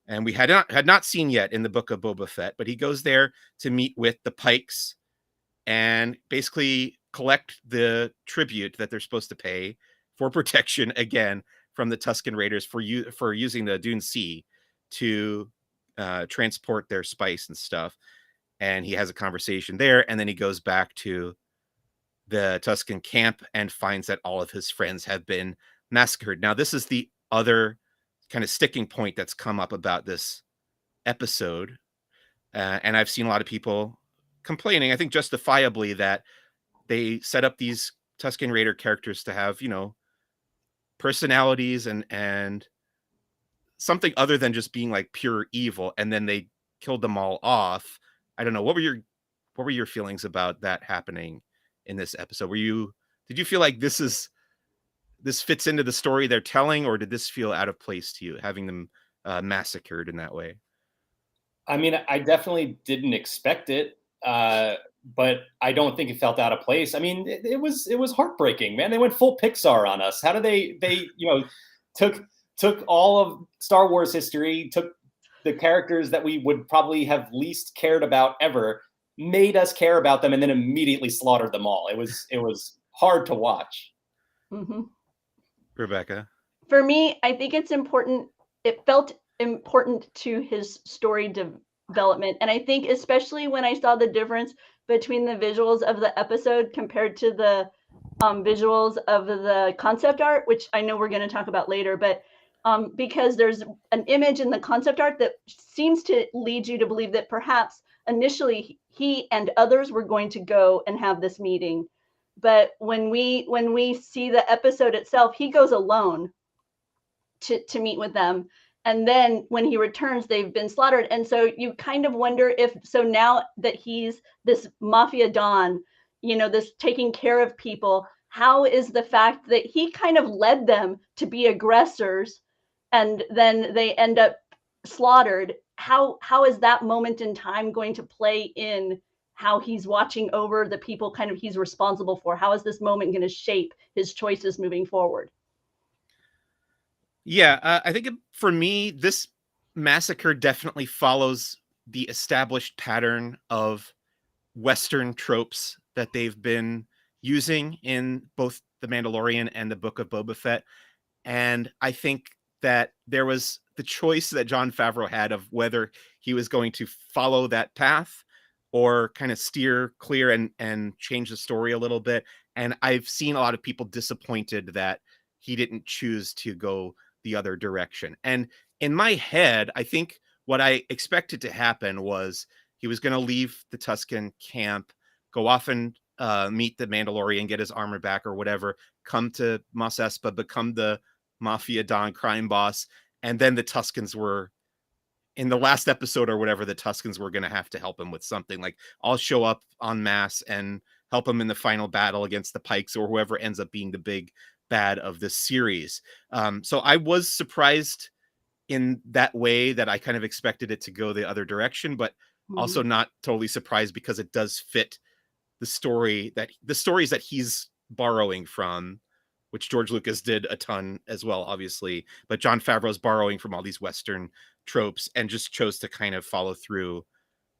and we had not seen yet in the Book of Boba Fett. But he goes there to meet with the Pikes and basically collect the tribute that they're supposed to pay for protection, again, from the Tusken Raiders for using the Dune Sea to transport their spice and stuff. And he has a conversation there, and then he goes back to the Tusken camp and finds that all of his friends have been massacred. Now, this is the other kind of sticking point that's come up about this episode. And I've seen a lot of people complaining, I think justifiably, that they set up these Tusken Raider characters to have, personalities and something other than just being like pure evil, and then they killed them all off. I don't know. What were your feelings about that happening in this episode? Did you feel like this fits into the story they're telling, or did this feel out of place to you, having them massacred in that way? I mean, I definitely didn't expect it, but I don't think it felt out of place. I mean, it was heartbreaking, man. They went full Pixar on us. How did they took all of Star Wars history, took the characters that we would probably have least cared about ever made us care about them and then immediately slaughtered them all. It was hard to watch. Mm-hmm. Rebekah. For me, I think it's important. It felt important to his story development. And I think especially when I saw the difference between the visuals of the episode compared to the visuals of the concept art, which I know we're going to talk about later, but because there's an image in the concept art that seems to lead you to believe that perhaps initially he and others were going to go and have this meeting. But when we see the episode itself, he goes alone to meet with them. And then when he returns, they've been slaughtered. And so you kind of wonder if, so now that he's this mafia don, this taking care of people, how is the fact that he kind of led them to be aggressors and then they end up slaughtered? How is that moment in time going to play in how he's watching over the people kind of he's responsible for? How is this moment going to shape his choices moving forward? Yeah, I think for me, this massacre definitely follows the established pattern of Western tropes that they've been using in both The Mandalorian and the Book of Boba Fett. And I think that there was the choice that Jon Favreau had of whether he was going to follow that path or kind of steer clear and change the story a little bit. And I've seen a lot of people disappointed that he didn't choose to go the other direction. And in my head, I think what I expected to happen was he was going to leave the Tusken camp, go off and meet the Mandalorian, get his armor back or whatever, come to Mos Espa, become the Mafia Don crime boss. And then the Tuskens were, in the last episode or whatever, the Tuskens were going to have to help him with something. Like, I'll show up en masse and help him in the final battle against the Pikes or whoever ends up being the big bad of this series. So I was surprised in that way that I kind of expected it to go the other direction, but also not totally surprised because it does fit the stories that he's borrowing from, which George Lucas did a ton as well, obviously, but Jon Favreau's borrowing from all these Western tropes and just chose to kind of follow through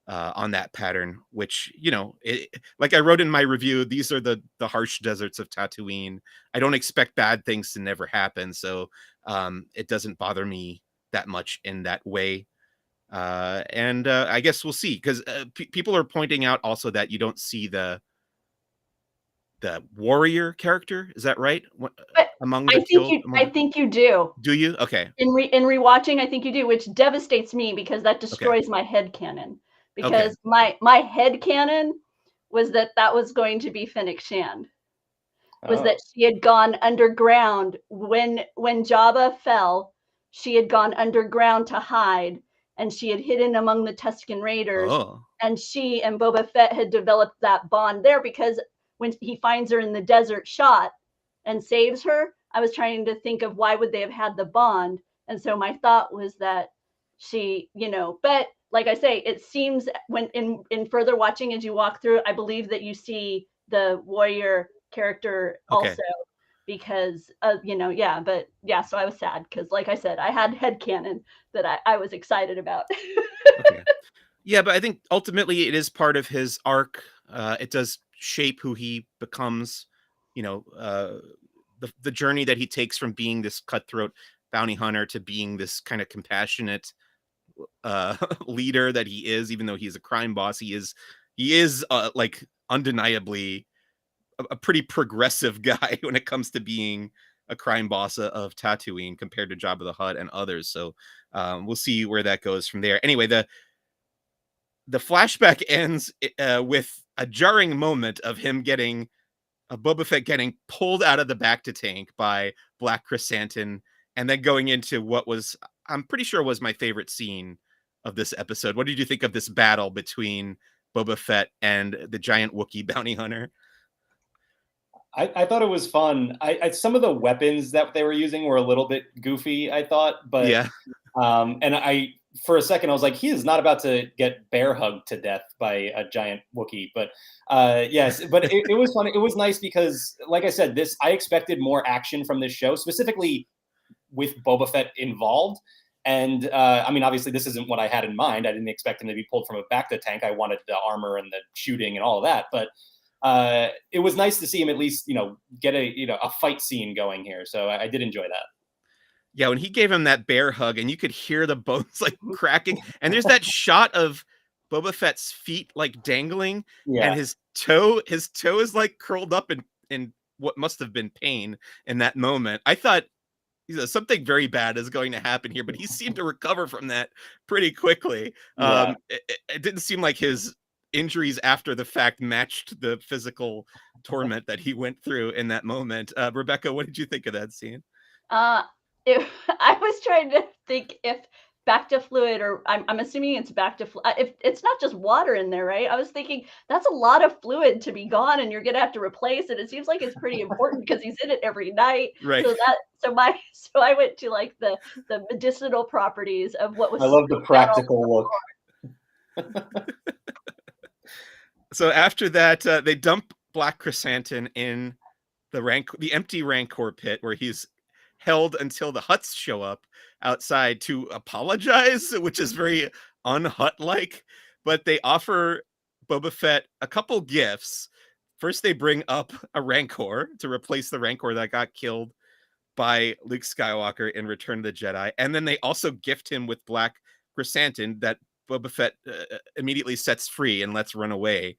on that pattern, which, like I wrote in my review, these are the harsh deserts of Tatooine. I don't expect bad things to never happen. So it doesn't bother me that much in that way. And I guess we'll see, because people are pointing out also that you don't see the warrior character. Is that right? Among the killed? I think you do. Do you? Okay. In rewatching, I think you do, which devastates me because that destroys my headcanon. Because my headcanon was that was going to be Fennec Shand. Was that she had gone underground when Jabba fell. She had gone underground to hide, and she had hidden among the Tusken Raiders. And she and Boba Fett had developed that bond there, because when he finds her in the desert shot and saves her, I was trying to think of why would they have had the bond. And so my thought was that she, but like I say, it seems when in further watching as you walk through, I believe that you see the warrior character also, because so I was sad because, like I said, I had headcanon that I was excited about. Yeah, but I think ultimately it is part of his arc. It does shape who he becomes, the journey that he takes from being this cutthroat bounty hunter to being this kind of compassionate leader that he is. Even though he's a crime boss, he is like undeniably a pretty progressive guy when it comes to being a crime boss of Tatooine compared to Jabba the Hutt and others. So we'll see where that goes from there. Anyway, the flashback ends with a jarring moment of him Boba Fett getting pulled out of the Bacta tank by Black Chrysanthemum, and then going into what I'm pretty sure was my favorite scene of this episode. What did you think of this battle between Boba Fett and the giant Wookiee bounty hunter? I thought it was fun. Some of the weapons that they were using were a little bit goofy, I thought, but yeah. And for a second, I was like, he is not about to get bear hugged to death by a giant Wookiee. But yes, but it was fun. It was nice because, like I said, I expected more action from this show, specifically with Boba Fett involved. And I mean, obviously, this isn't what I had in mind. I didn't expect him to be pulled from a Bacta tank. I wanted the armor and the shooting and all of that. But it was nice to see him at least, get a fight scene going here. So I did enjoy that. Yeah, when he gave him that bear hug, and you could hear the bones like cracking, and there's that shot of Boba Fett's feet like dangling, and his toe is like curled up in what must have been pain in that moment. I thought something very bad is going to happen here, but he seemed to recover from that pretty quickly. It didn't seem like his injuries after the fact matched the physical torment that he went through in that moment. Rebekah, what did you think of that scene? I was trying to think if Bacta fluid, or I'm assuming it's Bacta fluid. If it's not just water in there, right? I was thinking that's a lot of fluid to be gone, and you're gonna have to replace it. It seems like it's pretty important because he's in it every night. Right. So I went to like the medicinal properties of what was. I love the practical look. So after that, they dump Black Chrysanthemum in the empty Rancor pit where he's held until the Hutts show up outside to apologize, which is very un-Hutt-like. But they offer Boba Fett a couple gifts. First, they bring up a Rancor to replace the Rancor that got killed by Luke Skywalker in Return of the Jedi. And then they also gift him with Black Chrysanthemum that Boba Fett immediately sets free and lets run away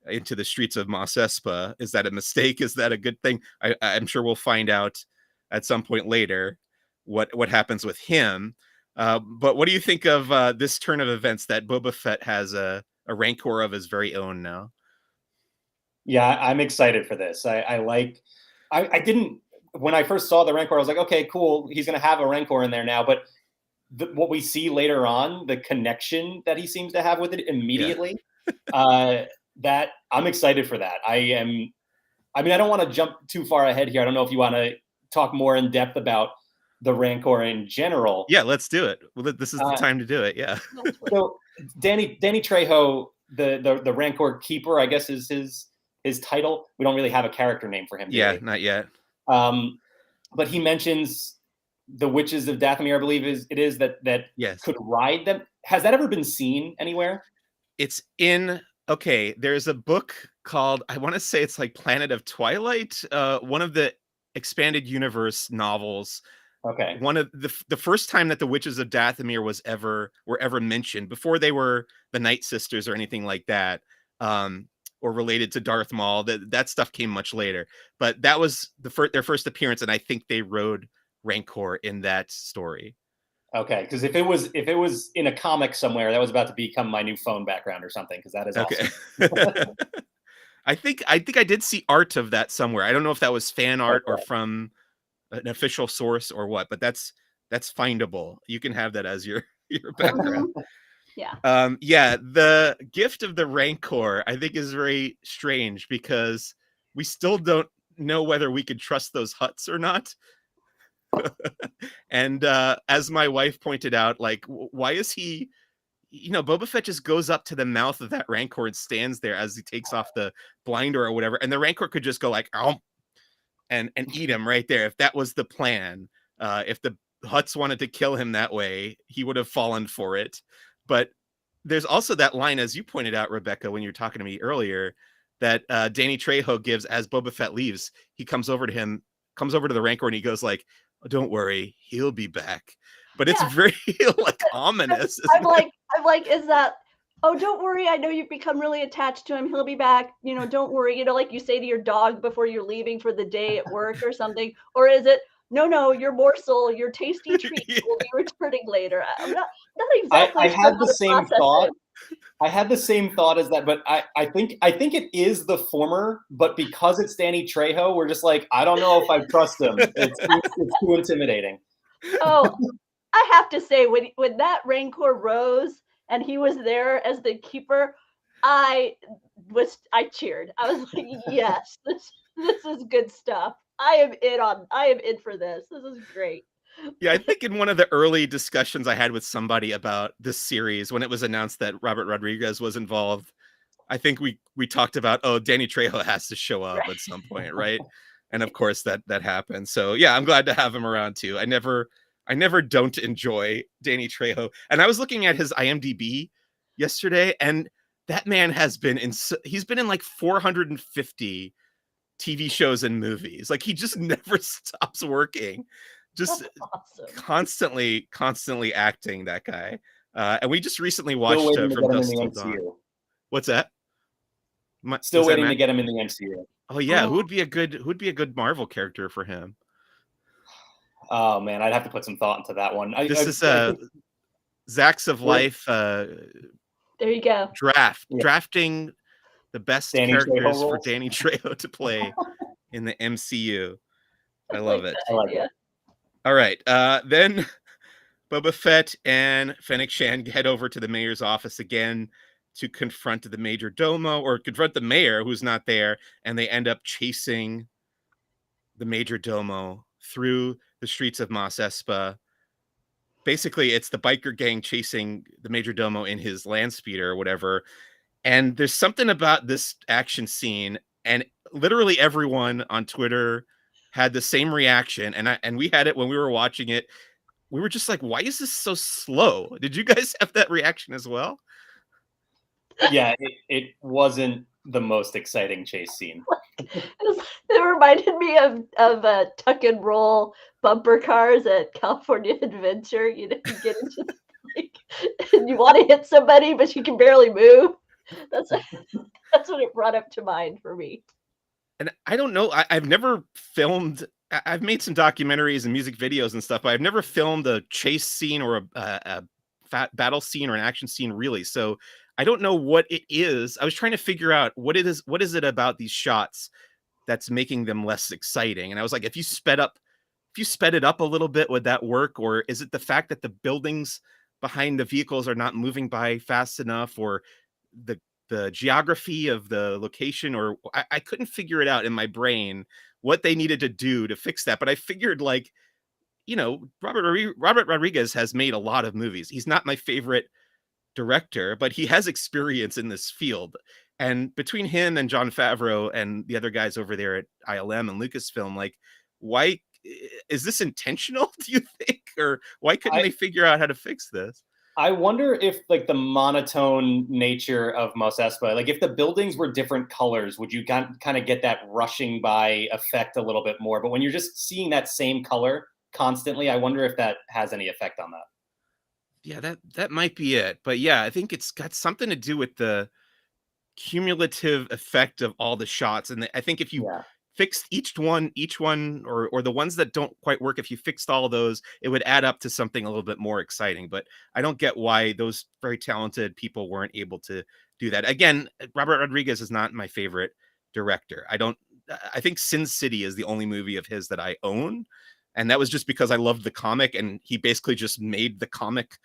into the streets of Mos Espa. Is that a mistake? Is that a good thing? I'm sure we'll find out at some point later what happens with him. But what do you think of this turn of events that Boba Fett has a Rancor of his very own now? Yeah, I'm excited for this. I didn't, when I first saw the Rancor, I was like, okay, cool. He's going to have a Rancor in there now. But what we see later on, the connection that he seems to have with it immediately, that I'm excited for that. I mean, I don't want to jump too far ahead here. I don't know if you want to talk more in depth about the Rancor in general. Yeah, let's do it. Well, this is the time to do it. Yeah. So Danny Trejo, the Rancor Keeper, I guess is his title. We don't really have a character name for him. Yeah, not yet. But he mentions the witches of Dathomir, I believe it is that yes. could ride them. Has that ever been seen anywhere? It's there's a book called, I want to say it's like Planet of Twilight, one of the expanded universe novels. Okay. One of the first time that the witches of Dathomir were ever mentioned, before they were the Night Sisters or anything like that, or related to Darth Maul. That stuff came much later, but that was their first appearance, and I think they rode Rancor in that story. Okay, because if it was in a comic somewhere, that was about to become my new phone background or something, because that is awesome. I think I did see art of that somewhere. I don't know if that was fan art or from an official source or what, but that's findable. You can have that as your background. Yeah. The gift of the Rancor, I think, is very strange because we still don't know whether we could trust those Hutts or not. And as my wife pointed out, like, why is he, Boba Fett just goes up to the mouth of that Rancor and stands there as he takes off the blinder or whatever, and the Rancor could just go like, oh, and eat him right there. If that was the plan, if the Hutts wanted to kill him that way, he would have fallen for it. But there's also that line, as you pointed out, Rebekah, when you were talking to me earlier, that Danny Trejo gives as Boba Fett leaves. He comes over to the Rancor, and he goes like, oh, don't worry, he'll be back. But it's very like ominous. I'm like, is that, oh, don't worry, I know you've become really attached to him, he'll be back, don't worry, like you say to your dog before you're leaving for the day at work or something? Or is it, no, your morsel, your tasty treat will be returning later? I'm not exactly. I had the same thought. I had the same thought as that, but I think it is the former, but because it's Danny Trejo, we're just like, I don't know if I trust him. It's too intimidating. Oh, I have to say, when that Rancor rose and he was there as the keeper, I cheered. I was like, yes, this is good stuff. I am in for this. This is great. Yeah, I think in one of the early discussions I had with somebody about this series, when it was announced that Robert Rodriguez was involved, I think we talked about, oh, Danny Trejo has to show up at some point, right? And of course that happened. So yeah, I'm glad to have him around too. I never I never don't enjoy Danny Trejo. And I was looking at his IMDb yesterday, and that man has been he's been in like 450 TV shows and movies. Like, he just never stops working. Just awesome. constantly acting, that guy. And we just recently Still watched waiting to From get him in Dusk the Till MCU. Dawn. What's that? Still what's that, waiting to Matt? get him in the MCU. Oh yeah, who'd be a good Marvel character for him? Oh man, I'd have to put some thought into that one. This is Zacks of Life. There you go. Drafting the best Danny characters Trejo for roles. Danny Trejo to play in the MCU. I love it. I like it. All right, then Boba Fett and Fennec Shand head over to the mayor's office again to confront the major domo, or confront the mayor who's not there, and they end up chasing the major domo through the streets of Mos Espa. Basically, it's the biker gang chasing the major domo in his land speeder or whatever. And there's something about this action scene, and literally everyone on Twitter had the same reaction, and we had it when we were watching it. We were just like, why is this so slow? Did you guys have that reaction as well? Yeah, it wasn't the most exciting chase scene. It reminded me of tuck and roll bumper cars at California Adventure. You know, you get into and you want to hit somebody, but you can barely move. That's what it brought up to mind for me. And I don't know. I've never filmed. I've made some documentaries and music videos and stuff, but I've never filmed a chase scene or a battle scene or an action scene, really. So I don't know what it is. I was trying to figure out what it is. What is it about these shots that's making them less exciting? And I was like, if you sped it up a little bit, would that work? Or is it the fact that the buildings behind the vehicles are not moving by fast enough, or the geography of the location? Or I couldn't figure it out in my brain what they needed to do to fix that. But I figured, like, you know, Robert Rodriguez has made a lot of movies. He's not my favorite director, but he has experience in this field. And between him and Jon Favreau and the other guys over there at ILM and Lucasfilm, like, why is this intentional, do you think? Or why couldn't they figure out how to fix this? I wonder if, like, the monotone nature of Mos Espa, like if the buildings were different colors, would you kind of get that rushing by effect a little bit more? But when you're just seeing that same color constantly, I wonder if that has any effect on that. Yeah, that might be it. But yeah, I think it's got something to do with the cumulative effect of all the shots. And I think if you fixed each one, or the ones that don't quite work, if you fixed all of those, it would add up to something a little bit more exciting. But I don't get why those very talented people weren't able to do that. Again, Robert Rodriguez is not my favorite director. I think Sin City is the only movie of his that I own. And that was just because I loved the comic, and he basically just made the comic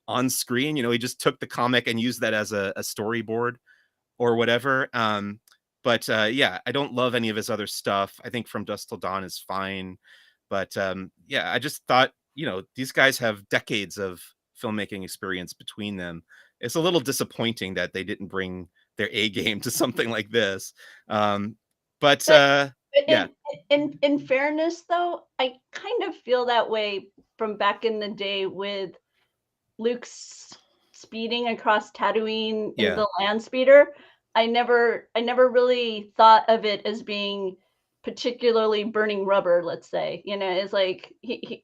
on screen. You know, he just took the comic and used that as a storyboard or whatever. But yeah, I don't love any of his other stuff. I think From Dusk Till Dawn is fine. But yeah, I just thought, you know, these guys have decades of filmmaking experience between them. It's a little disappointing that they didn't bring their A game to something like this. But yeah. In fairness, though, I kind of feel that way from back in the day with Luke's speeding across Tatooine in the land speeder. I never really thought of it as being particularly burning rubber, let's say. You know, it's like he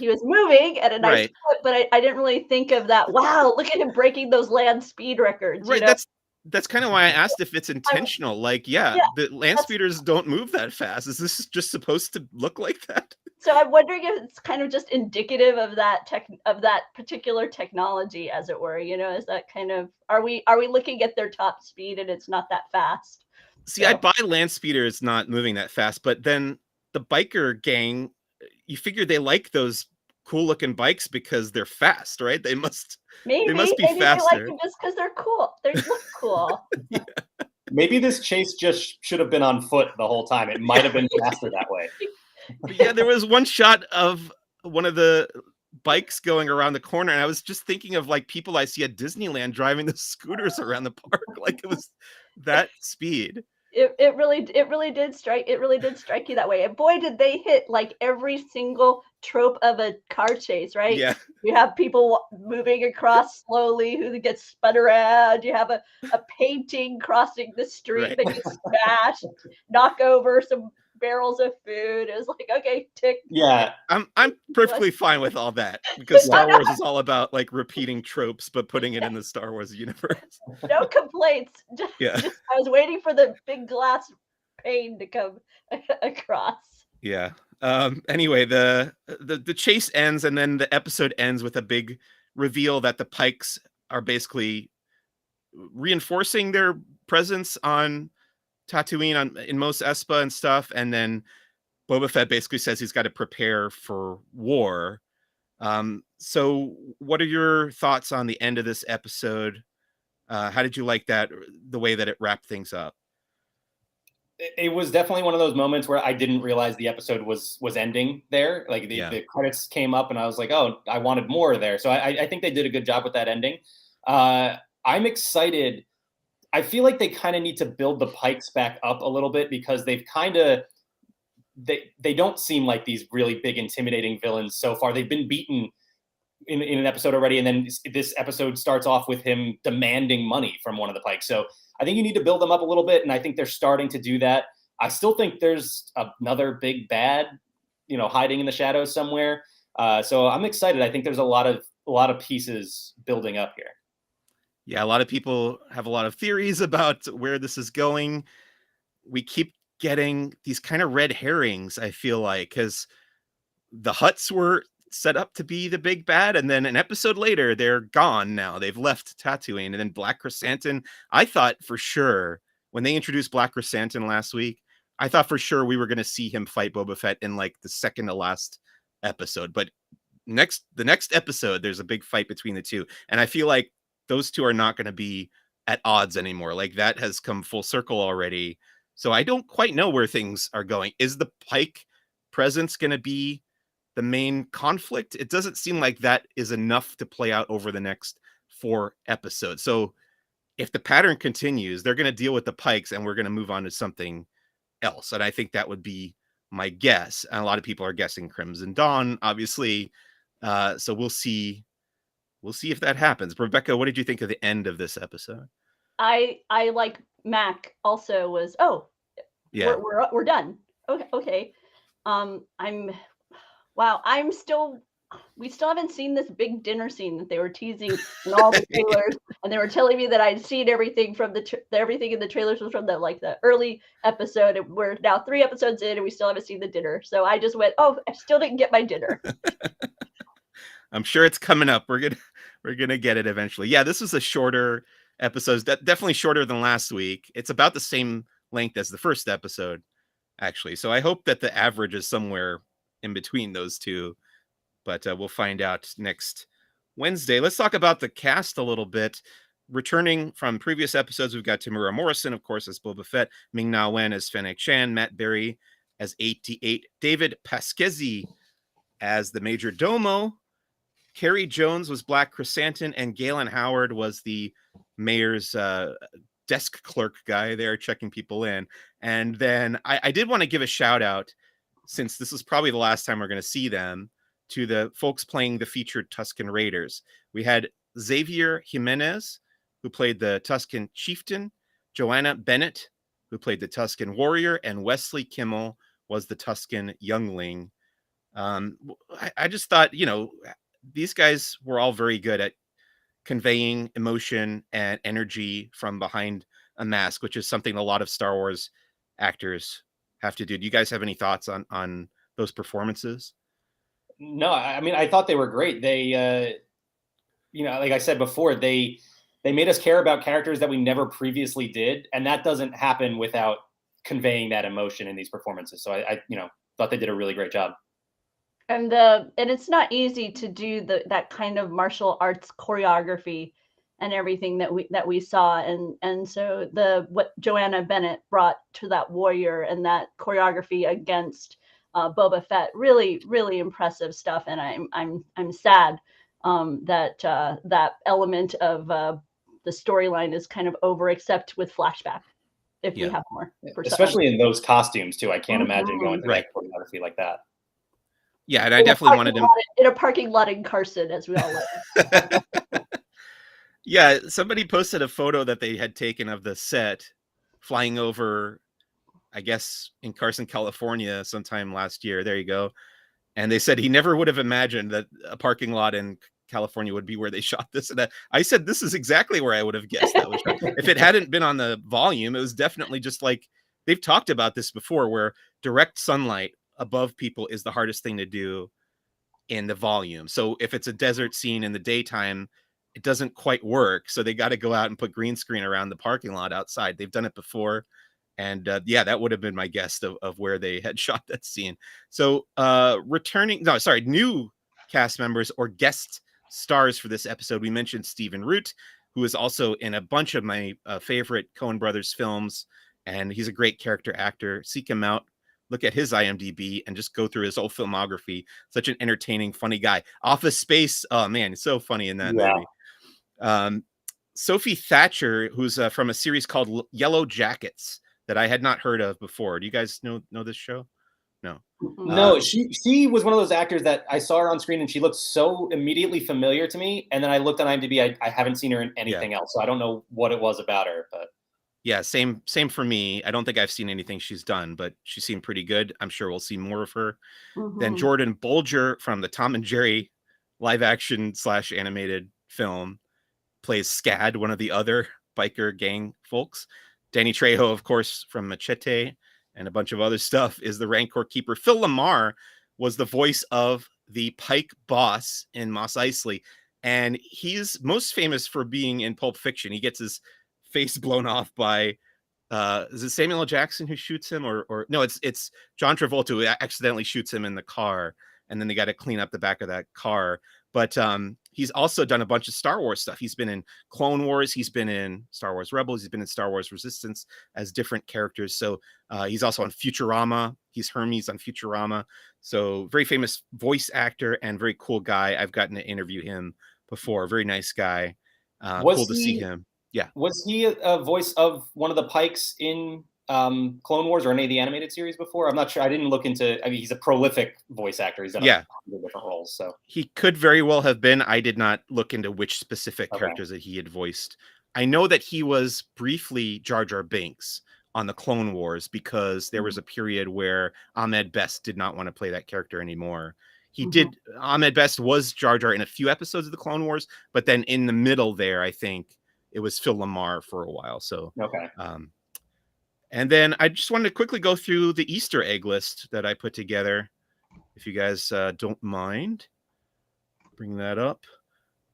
was moving at a nice clip, but I didn't really think of that. Wow, look at him breaking those land speed records. Right. You know? That's kind of why I asked if it's intentional. Like, the land speeders don't move that fast. Is this just supposed to look like that? So I'm wondering if it's kind of just indicative of that particular technology, as it were. You know, is that kind of, are we looking at their top speed and it's not that fast? See, I buy land speeders not moving that fast, but then the biker gang, you figure they like those cool looking bikes because they're fast, right? They must be faster. They like them just because they're cool. They look cool. Maybe this chase just should have been on foot the whole time. It might have been faster that way. But yeah, there was one shot of one of the bikes going around the corner, and I was just thinking of, like, people I see at Disneyland driving the scooters around the park. Like, it was that speed. It really did strike you that way. And boy, did they hit like every single trope of a car chase, right? Yeah, You have people moving across slowly who gets spun around. You have a painting crossing the street right. that gets smashed, knock over some barrels of food. It was like, okay, tick. Yeah, I'm perfectly fine with all that because Yeah. Star Wars is all about like repeating tropes but putting it in the Star Wars universe. No complaints. Yeah. Just I was waiting for the big glass pane to come across. Yeah. Anyway, the chase ends and then the episode ends with a big reveal that the Pikes are basically reinforcing their presence on Tatooine in Mos Espa and stuff, and then Boba Fett basically says he's got to prepare for war. So what are your thoughts on the end of this episode? How did you like that, the way that it wrapped things up? it was definitely one of those moments where I didn't realize the episode was ending there. Like the credits came up and I was like, oh, I wanted more there. So I think they did a good job with that ending. I'm excited. I feel like they kind of need to build the Pikes back up a little bit because they've kind of they don't seem like these really big intimidating villains so far. They've been beaten in an episode already, and then this episode starts off with him demanding money from one of the Pikes. So I think you need to build them up a little bit, and I think they're starting to do that. I still think there's another big bad, hiding in the shadows somewhere. So I'm excited. I think there's a lot of pieces building up here. Yeah, a lot of people have a lot of theories about where this is going. We keep getting these kind of red herrings, I feel like, because the Hutts were set up to be the big bad, and then an episode later, they're gone now. They've left Tatooine, and then Black Chrysanthemum. I thought for sure, when they introduced Black Chrysanthemum last week, I thought for sure we were going to see him fight Boba Fett in like the second to last episode. But the next episode, there's a big fight between the two, and I feel like those two are not going to be at odds anymore. Like that has come full circle already. So I don't quite know where things are going. Is the Pike presence going to be the main conflict? It doesn't seem like that is enough to play out over the next 4 episodes. So if the pattern continues, they're going to deal with the Pikes and we're going to move on to something else. And I think that would be my guess. And a lot of people are guessing Crimson Dawn, obviously. So we'll see. We'll see if that happens. Rebekah, what did you think of the end of this episode? I like Mack also was, Yeah. we're done. Okay. We still haven't seen this big dinner scene that they were teasing in all the trailers, and they were telling me that I'd seen everything from everything in the trailers was from the early episode. And we're now 3 episodes in, and we still haven't seen the dinner. So I just went, I still didn't get my dinner. I'm sure it's coming up. We're gonna get it eventually. Yeah, this was a shorter episode, definitely shorter than last week. It's about the same length as the first episode, actually. So I hope that the average is somewhere in between those two. But we'll find out next Wednesday. Let's talk about the cast a little bit. Returning from previous episodes, we've got Tamura Morrison, of course, as Boba Fett, Ming-Na Wen as Fennec Shan, Matt Berry as 88, David Pasquesi as the Major Domo, Carrie Jones was Black Chrysanthemum, and Galen Howard was the mayor's desk clerk guy there checking people in. And then I did want to give a shout out, since this is probably the last time we're going to see them, to the folks playing the featured Tusken Raiders. We had Xavier Jimenez, who played the Tusken Chieftain, Joanna Bennett, who played the Tusken Warrior, and Wesley Kimmel was the Tusken Youngling. I just thought, these guys were all very good at conveying emotion and energy from behind a mask, which is something a lot of Star Wars actors have to do. Do you guys have any thoughts on those performances? No, I mean, I thought they were great. They, like I said before, they made us care about characters that we never previously did. And that doesn't happen without conveying that emotion in these performances. So I thought they did a really great job. And it's not easy to do that kind of martial arts choreography and everything that we saw, and so what Joanna Bennett brought to that warrior and that choreography against Boba Fett, really really impressive stuff. And I'm sad that element of the storyline is kind of over, except with flashback. if we Yeah. have more. Especially in those costumes too. I can't imagine going to Right. that choreography like that. Yeah, and I definitely wanted him in a parking lot in Carson, as we all know. Yeah, somebody posted a photo that they had taken of the set flying over, I guess, in Carson, California sometime last year. There you go. And they said he never would have imagined that a parking lot in California would be where they shot this. And I said, this is exactly where I would have guessed that was shot. If it hadn't been on the volume, it was definitely just like, they've talked about this before, where direct sunlight above people is the hardest thing to do in the volume. So if it's a desert scene in the daytime, it doesn't quite work. So they got to go out and put green screen around the parking lot outside. They've done it before. And yeah, that would have been my guess of where they had shot that scene. So new cast members or guest stars for this episode. We mentioned Stephen Root, who is also in a bunch of my favorite Coen Brothers films. And he's a great character actor. Seek him out. Look at his IMDb and just go through his whole filmography. Such an entertaining, funny guy. Office Space. Oh man, he's so funny in that movie. Sophie Thatcher, who's from a series called Yellow Jackets that I had not heard of before. Do you guys know this show? No. No, she was one of those actors that I saw her on screen and she looked so immediately familiar to me. And then I looked on IMDb. I haven't seen her in anything else, so I don't know what it was about her. But yeah, same for me. I don't think I've seen anything she's done, but she seemed pretty good. I'm sure we'll see more of her. Then Jordan Bolger from the Tom and Jerry live action / animated film plays Scad, one of the other biker gang folks. Danny Trejo, of course, from Machete and a bunch of other stuff, is the Rancor Keeper. Phil Lamar was the voice of the Pike boss in Mos Eisley, and he's most famous for being in Pulp Fiction. He gets his face blown off by is it Samuel L. Jackson who shoots him, or no, it's John Travolta who accidentally shoots him in the car, and then they got to clean up the back of that car. But he's also done a bunch of Star Wars stuff. He's been in Clone Wars. He's been in Star Wars Rebels. He's been in Star Wars Resistance as different characters. So he's also on Futurama. He's Hermes on Futurama. So very famous voice actor and very cool guy. I've gotten to interview him before. Very nice guy. Cool to see him. Yeah. Was he a voice of one of the Pikes in Clone Wars or any of the animated series before? I'm not sure. I didn't look into. I mean, he's a prolific voice actor. He's done a hundred different roles. So he could very well have been. I did not look into which specific characters that he had voiced. I know that he was briefly Jar Jar Binks on the Clone Wars because there was a period where Ahmed Best did not want to play that character anymore. He did. Ahmed Best was Jar Jar in a few episodes of the Clone Wars, but then in the middle there, I think it was Phil Lamar for a while. So and then I just wanted to quickly go through the Easter egg list that I put together, if you guys don't mind. Bring that up.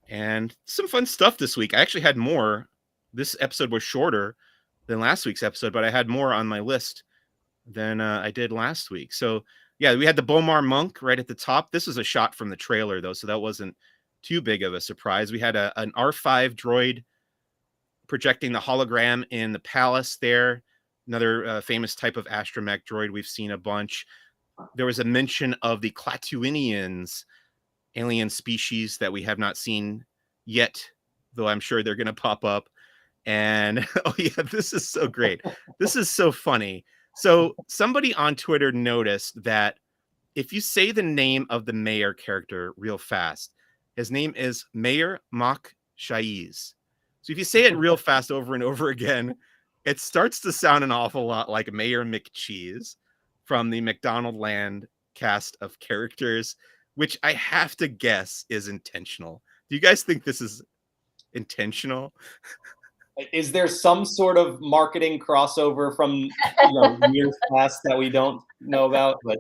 And some fun stuff this week. I actually had more. This episode was shorter than last week's episode, but I had more on my list than I did last week. So, yeah, we had the Bomar Monk right at the top. This was a shot from the trailer, though, so that wasn't too big of a surprise. We had an R5 droid projecting the hologram in the palace there. Another famous type of astromech droid we've seen a bunch. There was a mention of the Klatooinians, alien species that we have not seen yet, though I'm sure they're going to pop up. And oh yeah, this is so great. This is so funny. So somebody on Twitter noticed that if you say the name of the mayor character real fast, his name is Mayor Mack. So if you say it real fast over and over again, it starts to sound an awful lot like Mayor McCheese from the McDonald Land cast of characters, which I have to guess is intentional. Do you guys think this is intentional? Is there some sort of marketing crossover from years past that we don't know about? But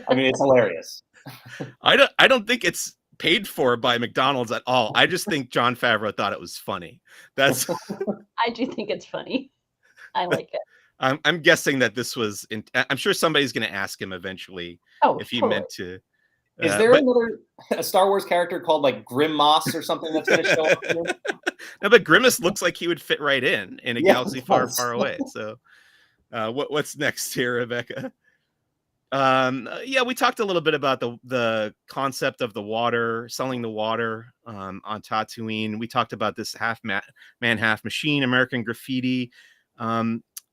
I mean, it's hilarious. I don't think it's paid for by McDonald's at all. I just think Jon Favreau thought it was funny. That's. I do think it's funny. I like it. I'm guessing that this was. I'm sure somebody's going to ask him eventually if he meant to. Is there a Star Wars character called like Grim Moss or something that's going to show up here? No, but Grimace looks like he would fit right in a galaxy far, far away. So, what's next here, Rebekah? We talked a little bit about the concept of the water, selling the water on Tatooine. We talked about this half man, half machine, American Graffiti.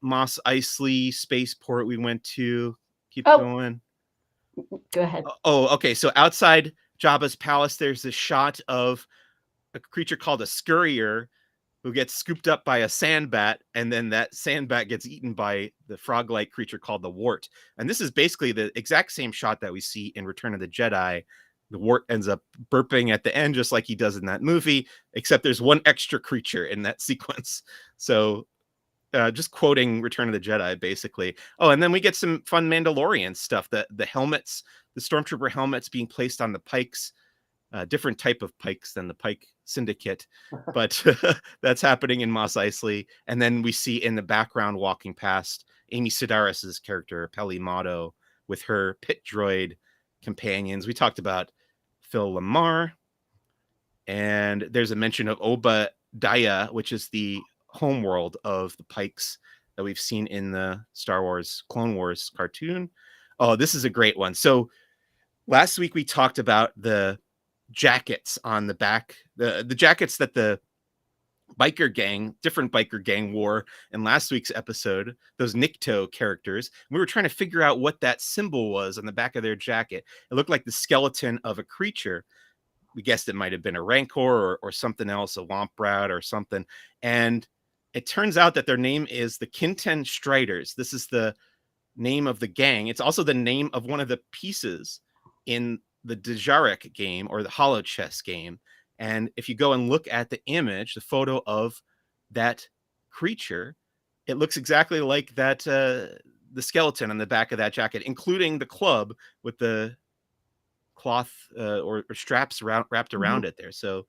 Mos Eisley spaceport we went to. Keep Oh. going. Go ahead. Oh, okay. So outside Jabba's palace, there's this shot of a creature called a scurrier who gets scooped up by a sandbat, and then that sandbat gets eaten by the frog-like creature called the wart. And this is basically the exact same shot that we see in Return of the Jedi. The wart ends up burping at the end, just like he does in that movie, except there's one extra creature in that sequence. So just quoting Return of the Jedi, basically. Oh, and then we get some fun Mandalorian stuff. The helmets, the Stormtrooper helmets being placed on the pikes, different type of pikes than the Pike Syndicate, but that's happening in Mos Eisley. And then we see in the background walking past Amy Sedaris's character, Peli Motto, with her pit droid companions. We talked about Phil Lamar, and there's a mention of Oba Daya, which is the homeworld of the Pikes that we've seen in the Star Wars Clone Wars cartoon. Oh, this is a great one. So last week we talked about the jackets on the back, the jackets that the different biker gang wore in last week's episode, those Nikto characters. We were trying to figure out what that symbol was on the back of their jacket. It looked like the skeleton of a creature. We guessed it might have been a Rancor or something else, a Womp Rat or something. And it turns out that their name is the Kinten Striders. This is the name of the gang. It's also the name of one of the pieces in the Dejarik game, or the Hollow Chess game. And if you go and look at the image, the photo of that creature, it looks exactly like that, the skeleton on the back of that jacket, including the club with the cloth or straps wrapped around it there. So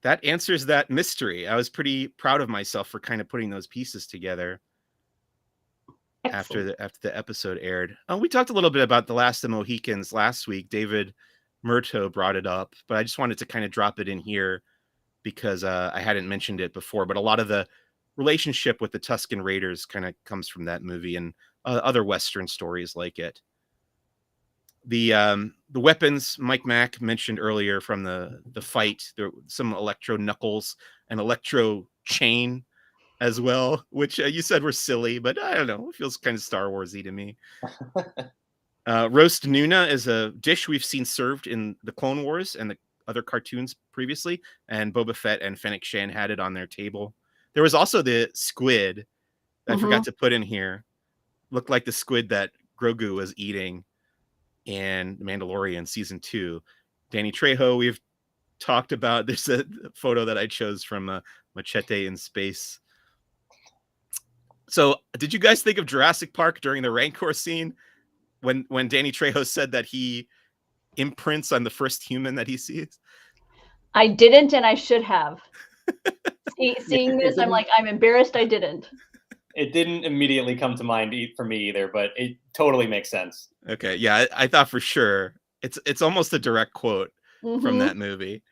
that answers that mystery. I was pretty proud of myself for kind of putting those pieces together. Excellent. After the episode aired. We talked a little bit about The Last of the Mohicans last week. David Murto brought it up, but I just wanted to kind of drop it in here because I hadn't mentioned it before. But a lot of the relationship with the Tusken Raiders kind of comes from that movie and other Western stories like it. The weapons Mike Mack mentioned earlier from the fight, there some electro knuckles and electro chain as well, which you said were silly, but I don't know, it feels kind of Star Warsy to me. Roast Nuna is a dish we've seen served in the Clone Wars and the other cartoons previously, and Boba Fett and Fennec Shand had it on their table. There was also the squid that I forgot to put in here. Looked like the squid that Grogu was eating in The Mandalorian season 2. Danny Trejo, we've talked about. There's a photo that I chose from Machete in Space. So did you guys think of Jurassic Park during the Rancor scene when Danny Trejo said that he imprints on the first human that he sees? I didn't, and I should have. Seeing this, I'm like, I'm embarrassed I didn't. It didn't immediately come to mind for me either, but it totally makes sense. Okay, yeah, I thought for sure. It's almost a direct quote from that movie.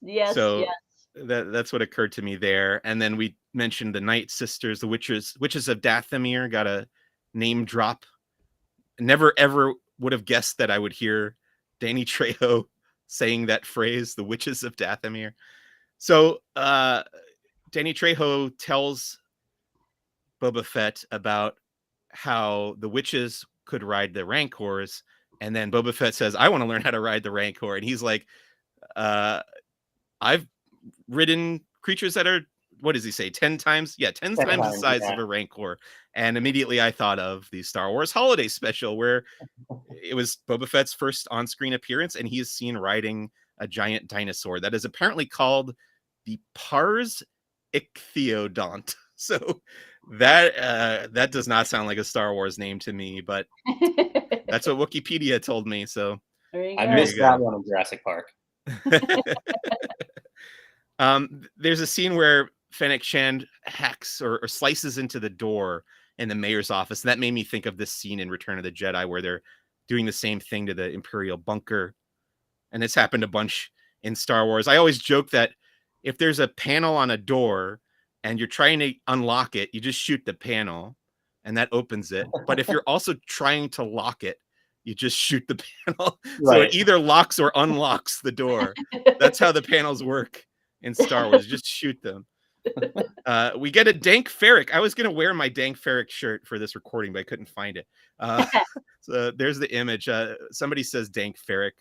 Yes, so yes. That's what occurred to me there. And then we mentioned the Night Sisters, the witches of Dathomir, got a name drop. Never ever would have guessed that I would hear Danny Trejo saying that phrase, the witches of Dathomir. So Danny Trejo tells Boba Fett about how the witches could ride the Rancors, and then Boba Fett says, I want to learn how to ride the Rancor. And he's like, I've ridden creatures that are, what does he say, 10 times? Yeah, 10 times the size of a Rancor. And immediately I thought of the Star Wars Holiday Special, where it was Boba Fett's first on-screen appearance, and he is seen riding a giant dinosaur that is apparently called the Pars Ichthyodont. So that does not sound like a Star Wars name to me, but that's what Wikipedia told me. So I missed that one in Jurassic Park. There's a scene where Fennec Shand hacks or slices into the door in the mayor's office. And that made me think of this scene in Return of the Jedi where they're doing the same thing to the Imperial bunker. And it's happened a bunch in Star Wars. I always joke that if there's a panel on a door and you're trying to unlock it, you just shoot the panel and that opens it. But if you're also trying to lock it, you just shoot the panel. Right. So it either locks or unlocks the door. That's how the panels work in Star Wars. You just shoot them. We get a Dank Ferrick. I was going to wear my Dank Ferrick shirt for this recording, but I couldn't find it. So there's the image. Somebody says Dank Ferrick.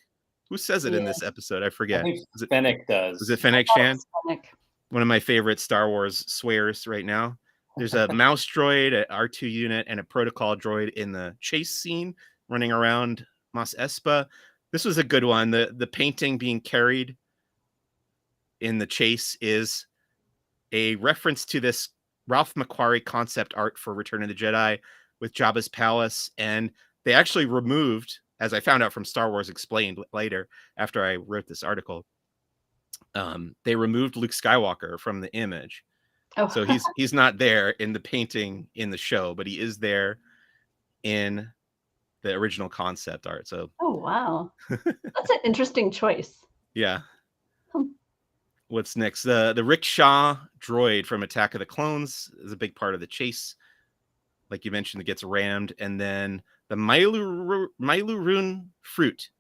Who says it in this episode? I I forget. think Fennec does. Was it Fennec Shan? Fennec. One of my favorite Star Wars swears right now. There's a mouse droid, an R2 unit, and a protocol droid in the chase scene running around Mos Espa. This was a good one. The painting being carried in the chase is a reference to this Ralph McQuarrie concept art for Return of the Jedi with Jabba's palace. And they actually removed, as I found out from Star Wars Explained later after I wrote this article, they removed Luke Skywalker from the image. Oh. So he's not there in the painting in the show, but he is there in the original concept art. So oh, wow. That's an interesting choice. Yeah. What's next? The rickshaw droid from Attack of the Clones is a big part of the chase. Like you mentioned, it gets rammed. And then the Mylurun fruit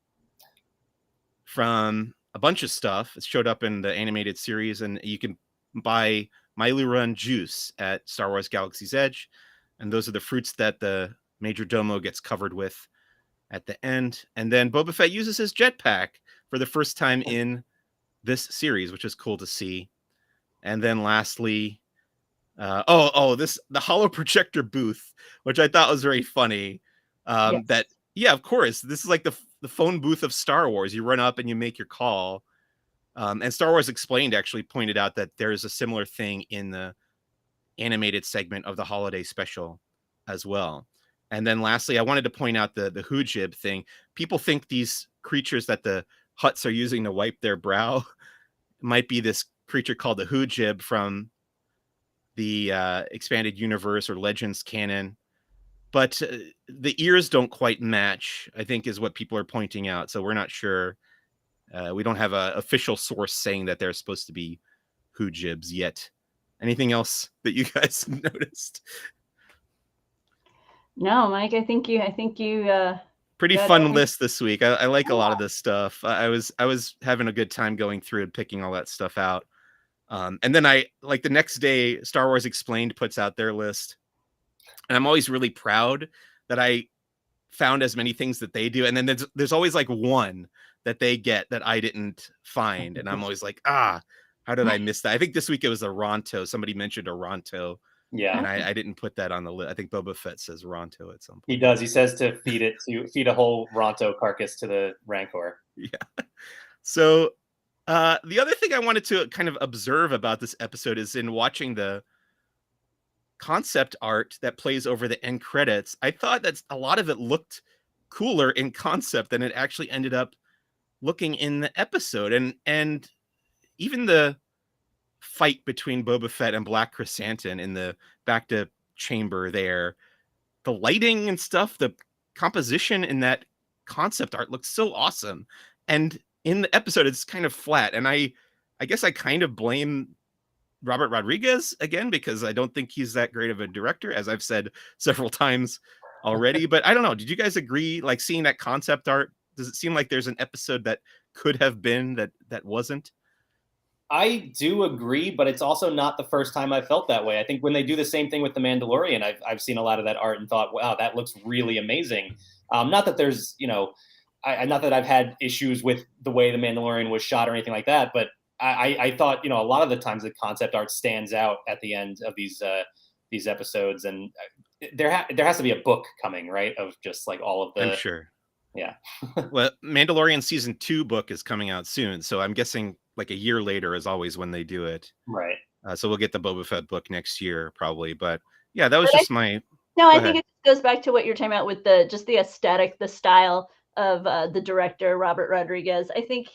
from a bunch of stuff. It showed up in the animated series, and you can buy Mylurun juice at Star Wars Galaxy's Edge. And those are the fruits that the Major Domo gets covered with at the end. And then Boba Fett uses his jetpack for the first time in this series, which is cool to see. And then lastly, the holo projector booth, which I thought was very funny. That, yeah, of course, this is like the phone booth of Star Wars. You run up and you make your call. And Star Wars Explained actually pointed out that there's a similar thing in the animated segment of the holiday special as well. And then lastly, I wanted to point out the Hoojib thing. People think these creatures that the Hutts are using to wipe their brow might be this creature called the Hoojib from the expanded universe or Legends canon. But the ears don't quite match, I think, is what people are pointing out. So we're not sure. We don't have an official source saying that they're supposed to be Hoojibs yet. Anything else that you guys noticed? No, Mike, I think you pretty fun list this week. I like a lot of this stuff. I was having a good time going through and picking all that stuff out. And then I like the next day, Star Wars Explained puts out their list. And I'm always really proud that I found as many things that they do. And then there's always like one that they get that I didn't find. And I'm always like, how did I miss that? I think this week it was a Ronto. Somebody mentioned a Ronto. Yeah. And I didn't put that on the list. I think Boba Fett says Ronto at some point. He does. He says to feed a whole Ronto carcass to the Rancor. Yeah. So the other thing I wanted to kind of observe about this episode is in watching the concept art that plays over the end credits, I thought that a lot of it looked cooler in concept than it actually ended up looking in the episode. And even the fight between Boba Fett and Black Chrysanthemum in the Bacta chamber there, the lighting and stuff, the composition in that concept art looks so awesome. And in the episode, it's kind of flat. And I guess I kind of blame Robert Rodriguez again, because I don't think he's that great of a director, as I've said several times already. But I don't know. Did you guys agree, like seeing that concept art? Does it seem like there's an episode that could have been that wasn't? I do agree, but it's also not the first time I felt that way. I think when they do the same thing with The Mandalorian, I've seen a lot of that art and thought, wow, that looks really amazing. Not that there's, not that I've had issues with the way The Mandalorian was shot or anything like that, but I thought, a lot of the times the concept art stands out at the end of these episodes, and there has to be a book coming, right? Of just like all of the. I'm sure. Yeah. Well, Mandalorian season 2 book is coming out soon, so I'm guessing like a year later is always when they do it. Right. So we'll get the Boba Fett book next year probably, but yeah, that was just my. No, I think it goes back to what you're talking about with the aesthetic, the style of the director Robert Rodriguez. I think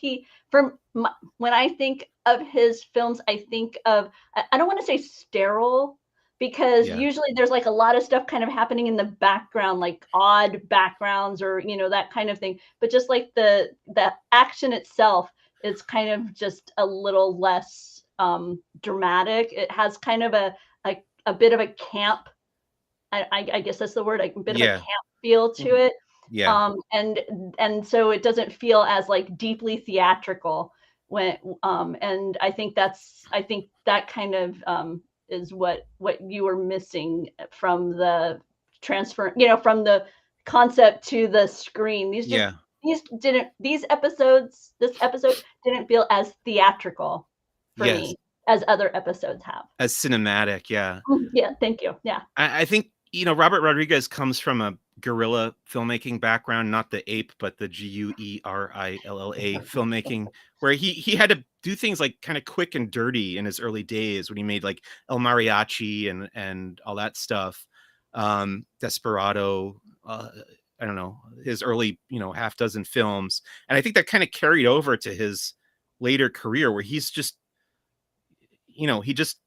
when I think of his films, I think of, I don't want to say sterile, because usually there's like a lot of stuff kind of happening in the background, like odd backgrounds or that kind of thing. But just like the action itself is kind of just a little less dramatic. It has kind of a bit of a camp. I guess that's the word. Like a bit of a camp feel to it. Yeah. And so it doesn't feel as like deeply theatrical, and I think that kind of is what you were missing from the transfer, from the concept to the screen. Yeah. This episode didn't feel as theatrical for Yes. me as other episodes have. As cinematic. Yeah. Yeah, thank you. Yeah. I think, Robert Rodriguez comes from a guerrilla filmmaking background, not the ape, but the GUERILLA filmmaking, where he had to do things like kind of quick and dirty in his early days when he made like El Mariachi and all that stuff. Desperado, I don't know, his early, half dozen films. And I think that kind of carried over to his later career where he's just, he just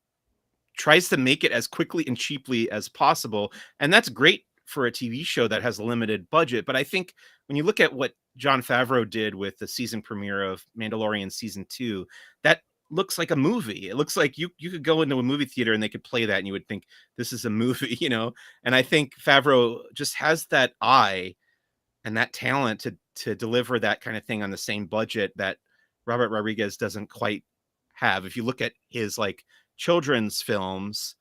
tries to make it as quickly and cheaply as possible. And that's great for a TV show that has a limited budget. But I think when you look at what Jon Favreau did with the season premiere of Mandalorian season 2, that looks like a movie. It looks like you could go into a movie theater and they could play that and you would think this is a movie, And I think Favreau just has that eye and that talent to deliver that kind of thing on the same budget that Robert Rodriguez doesn't quite have. If you look at his like children's films,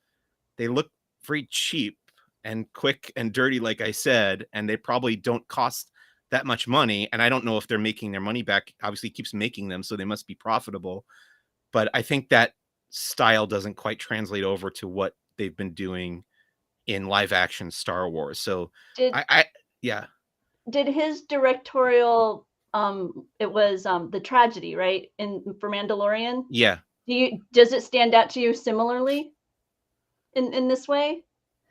they look very cheap and quick and dirty, like I said, and they probably don't cost that much money. And I don't know if they're making their money back. Obviously, he keeps making them, so they must be profitable. But I think that style doesn't quite translate over to what they've been doing in live action Star Wars. So yeah. Did his directorial it was the tragedy, right? For Mandalorian? Yeah. Does it stand out to you similarly in this way?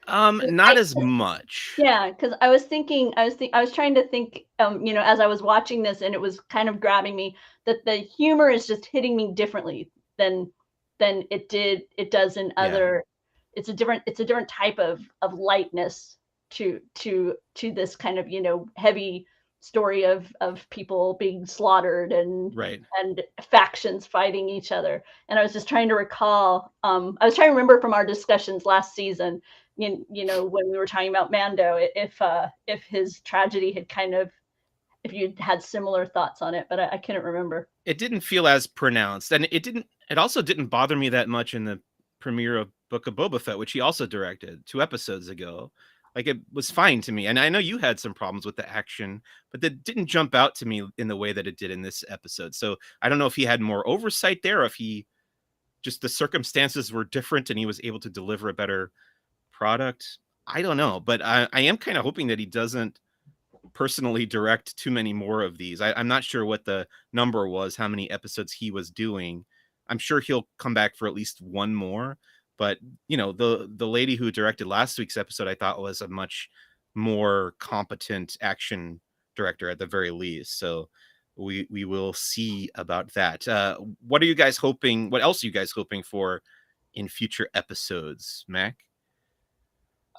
Not as much. Yeah, because I was trying to think, as I was watching this, and it was kind of grabbing me that the humor is just hitting me differently than it does in other. It's a different type of lightness to this kind of heavy story of people being slaughtered and factions fighting each other. And I was just trying to recall. I was trying to remember from our discussions last season. When we were talking about Mando, if his tragedy had if you had similar thoughts on it, but I couldn't remember. It didn't feel as pronounced, and it also didn't bother me that much in the premiere of Book of Boba Fett, which he also directed 2 episodes ago. Like, it was fine to me. And I know you had some problems with the action, but that didn't jump out to me in the way that it did in this episode. So I don't know if he had more oversight there, or if the circumstances were different and he was able to deliver a better product. I don't know, but I am kind of hoping that he doesn't personally direct too many more of these. I'm not sure what the number was, how many episodes he was doing. I'm sure he'll come back for at least one more. But, the lady who directed last week's episode, I thought was a much more competent action director at the very least. So we will see about that. What are you guys hoping? What else are you guys hoping for in future episodes, Mack?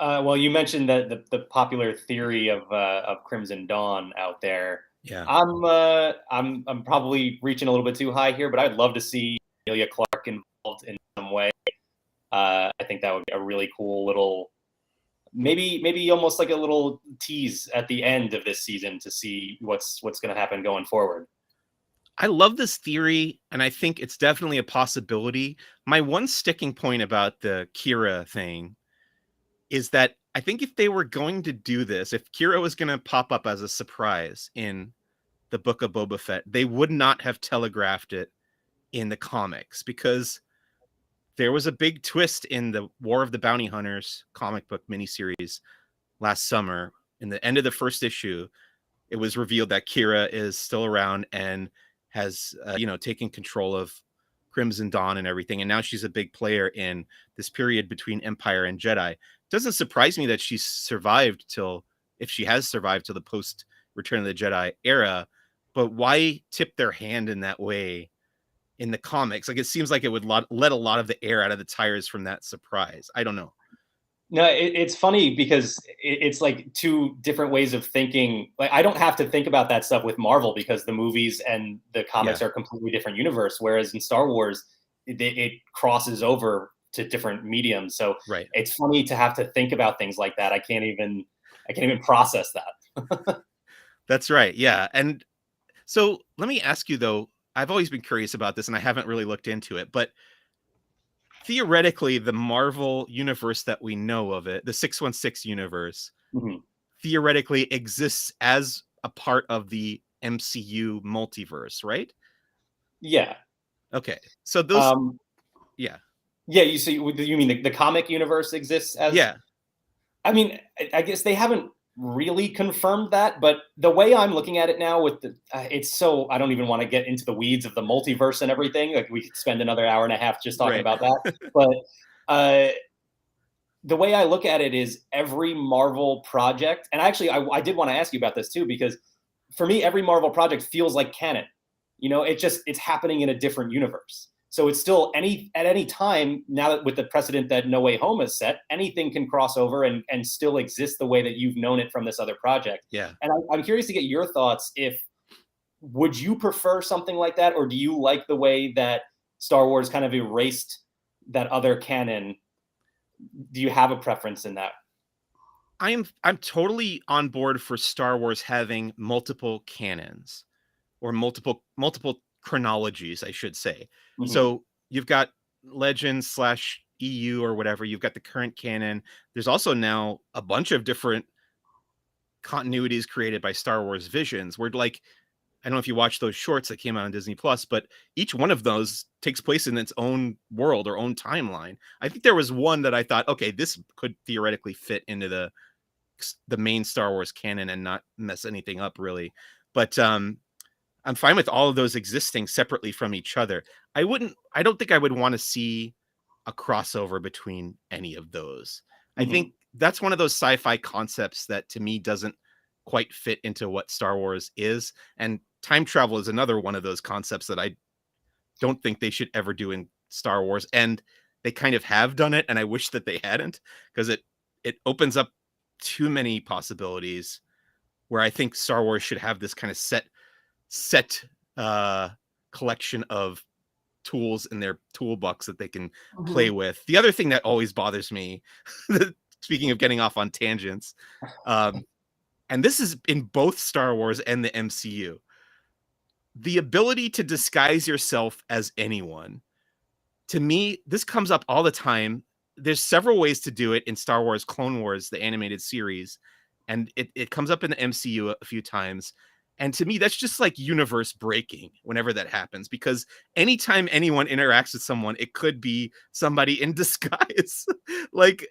Well, you mentioned that the popular theory of Crimson Dawn out there. Yeah, I'm probably reaching a little bit too high here, but I'd love to see Emilia Clarke involved in some way. I think that would be a really cool little, maybe almost like a little tease at the end of this season to see what's going to happen going forward. I love this theory, and I think it's definitely a possibility. My one sticking point about the Kira thing is that I think if they were going to do this, if Kira was going to pop up as a surprise in the Book of Boba Fett, they would not have telegraphed it in the comics, because there was a big twist in the War of the Bounty Hunters comic book miniseries last summer. In the end of the first issue, it was revealed that Kira is still around and has, taken control of Crimson Dawn and everything. And now she's a big player in this period between Empire and Jedi. It doesn't surprise me that if she has survived till the post Return of the Jedi era, but why tip their hand in that way in the comics? Like, it seems like it would let a lot of the air out of the tires from that surprise. I don't know. No, it's funny because it's like 2 different ways of thinking. Like, I don't have to think about that stuff with Marvel because the movies and the comics are a completely different universe. Whereas in Star Wars, it crosses over to different mediums. So It's funny to have to think about things like that. I can't even process that. That's right. Yeah. And so let me ask you though, I've always been curious about this, and I haven't really looked into it, but theoretically, the Marvel universe that we know of it, the 616 universe, theoretically exists as a part of the MCU multiverse, right? Yeah. Okay. So those, yeah. Yeah, you mean the comic universe exists as? Yeah. I mean, I guess they haven't really confirmed that, but the way I'm looking at it now with it's so, I don't even want to get into the weeds of the multiverse and everything. Like, we could spend another hour and a half just talking about that. But the way I look at it is every Marvel project, and actually I did want to ask you about this too, because for me, every Marvel project feels like canon. It's happening in a different universe. So it's still at any time, now that with the precedent that No Way Home has set, anything can cross over and still exist the way that you've known it from this other project. Yeah. And I'm curious to get your thoughts. Would you prefer something like that? Or do you like the way that Star Wars kind of erased that other canon? Do you have a preference in that? I'm totally on board for Star Wars having multiple canons, or multiple chronologies, I should say. So you've got Legends / EU or whatever. You've got the current canon. There's also now a bunch of different continuities created by Star Wars Visions, where, like, I don't know if you watch those shorts that came out on Disney Plus, but each one of those takes place in its own world or own timeline. I think there was one that I thought, okay, this could theoretically fit into the main Star Wars canon and not mess anything up really. But I'm fine with all of those existing separately from each other. I don't think I would want to see a crossover between any of those. I think that's one of those sci-fi concepts that to me doesn't quite fit into what Star Wars is. And time travel is another one of those concepts that I don't think they should ever do in Star Wars. And they kind of have done it, and I wish that they hadn't, because it opens up too many possibilities where I think Star Wars should have this kind of set collection of tools in their toolbox that they can play with. The other thing that always bothers me, speaking of getting off on tangents, and this is in both Star Wars and the MCU, the ability to disguise yourself as anyone. To me, this comes up all the time. There's several ways to do it in Star Wars Clone Wars, the animated series, and it comes up in the MCU a few times. And to me, that's just like universe breaking whenever that happens, because anytime anyone interacts with someone, it could be somebody in disguise. Like,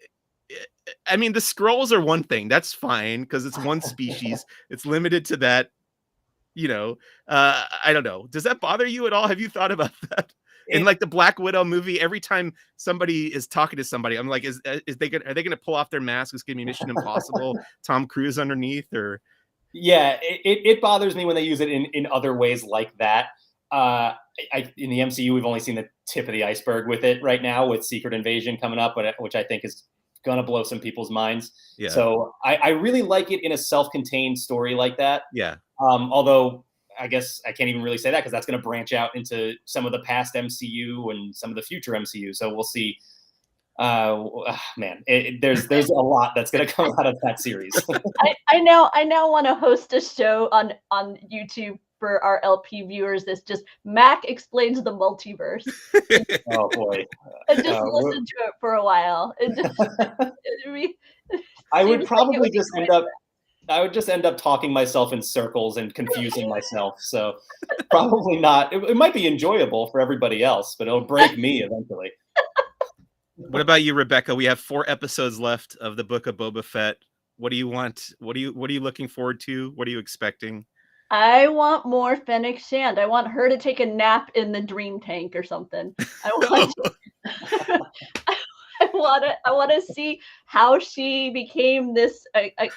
I mean, the Skrulls are one thing. That's fine, because it's one species. It's limited to that, I don't know. Does that bother you at all? Have you thought about that? In like the Black Widow movie, every time somebody is talking to somebody, I'm like, are they gonna pull off their mask? It's gonna be Mission Impossible, Tom Cruise underneath, or... Yeah, it bothers me when they use it in other ways like that. In the MCU, we've only seen the tip of the iceberg with it right now, with Secret Invasion coming up, which I think is going to blow some people's minds. Yeah. So I really like it in a self-contained story like that. Yeah. Although I guess I can't even really say that, because that's going to branch out into some of the past MCU and some of the future MCU. So we'll see. Man, there's a lot that's going to come out of that series. I now want to host a show on YouTube for our LP viewers. That's just Mack explains the multiverse. Oh boy! And just listen to it for a while. I would probably just end up talking myself in circles and confusing myself. So probably not. It might be enjoyable for everybody else, but it'll break me eventually. What about you, Rebekah? We have 4 episodes left of the Book of Boba Fett. What do you want? What are you looking forward to? What are you expecting? I want more Fennec Shand. I want her to take a nap in the dream tank or something. I want to see how she became this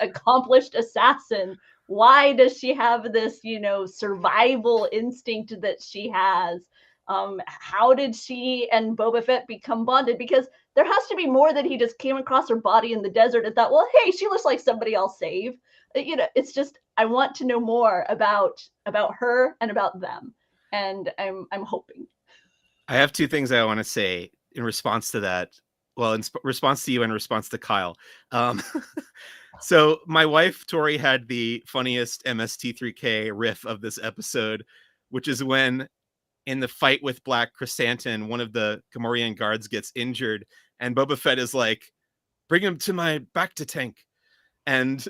accomplished assassin. Why does she have this, survival instinct that she has? How did she and Boba Fett become bonded? Because there has to be more than he just came across her body in the desert and thought, well, hey, she looks like somebody I'll save. It's just, I want to know more about her and about them. And I'm hoping. I have 2 things I want to say in response to that. Well, in response to you and in response to Kyle. So my wife, Tori, had the funniest MST3K riff of this episode, which is when in the fight with Black Chrysanthemum, one of the Gamorrean guards gets injured, and Boba Fett is like, "Bring him to my Bacta tank," and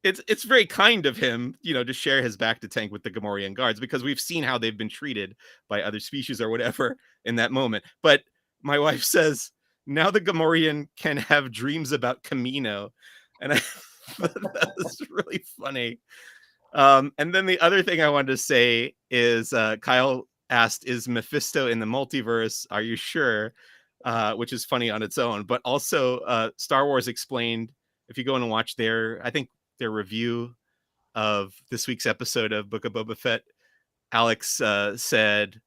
it's very kind of him, to share his Bacta tank with the Gamorrean guards, because we've seen how they've been treated by other species or whatever in that moment. But my wife says, now the Gamorrean can have dreams about Camino, and that was really funny. And then the other thing I wanted to say is Kyle asked, is Mephisto in the multiverse? Are you sure? Which is funny on its own. But also Star Wars Explained, if you go in and watch their review of this week's episode of Book of Boba Fett, Alex said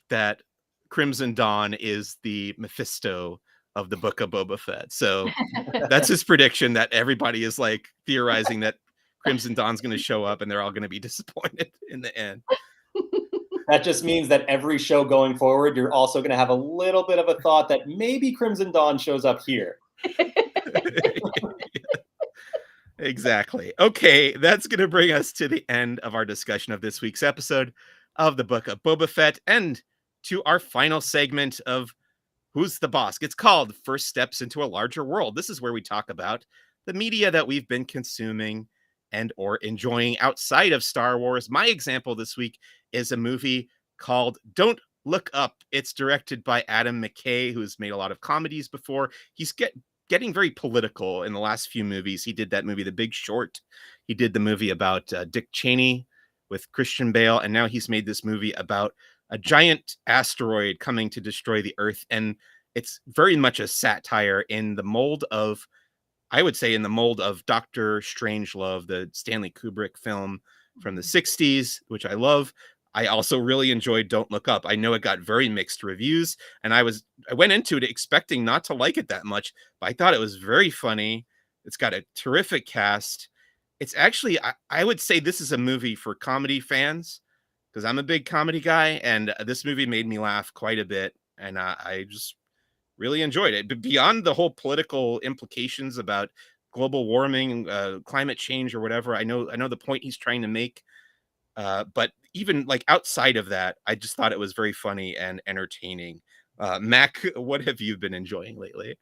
that Crimson Dawn is the Mephisto of the Book of Boba Fett. So that's his prediction, that everybody is like theorizing that Crimson Dawn's going to show up and they're all going to be disappointed in the end. That just means that every show going forward, you're also going to have a little bit of a thought that maybe Crimson Dawn shows up here. Exactly. Okay, that's going to bring us to the end of our discussion of this week's episode of the Book of Boba Fett, and to our final segment of Who's the Bossk? It's called First Steps into a Larger World. This is where we talk about the media that we've been consuming and or enjoying outside of Star Wars. My example this week is a movie called Don't Look Up. It's directed by Adam McKay, who's made a lot of comedies before. He's getting very political in the last few movies. He did that movie, The Big Short. He did the movie about Dick Cheney with Christian Bale. And now he's made this movie about a giant asteroid coming to destroy the Earth. And it's very much a satire in the mold of, I would say, in the mold of Dr. Strangelove, the Stanley Kubrick film from the 60s, which I love. I also really enjoyed Don't Look Up. I know it got very mixed reviews, and I went into it expecting not to like it that much, but I thought it was very funny. It's got a terrific cast. It's actually, I would say this is a movie for comedy fans, because I'm a big comedy guy, and this movie made me laugh quite a bit, and I just really enjoyed it. But beyond the whole political implications about global warming, climate change, or whatever, I know the point he's trying to make. But even like outside of that, I just thought it was very funny and entertaining. Mack, what have you been enjoying lately?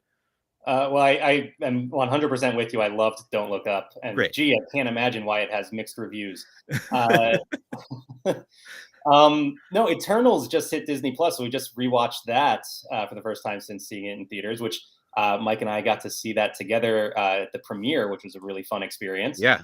Well, I am 100% with you. I loved Don't Look Up. And Great. Gee, I can't imagine why it has mixed reviews. No, Eternals just hit Disney Plus, so we just rewatched that for the first time since seeing it in theaters, which Mike and I got to see that together at the premiere, which was a really fun experience. Yeah.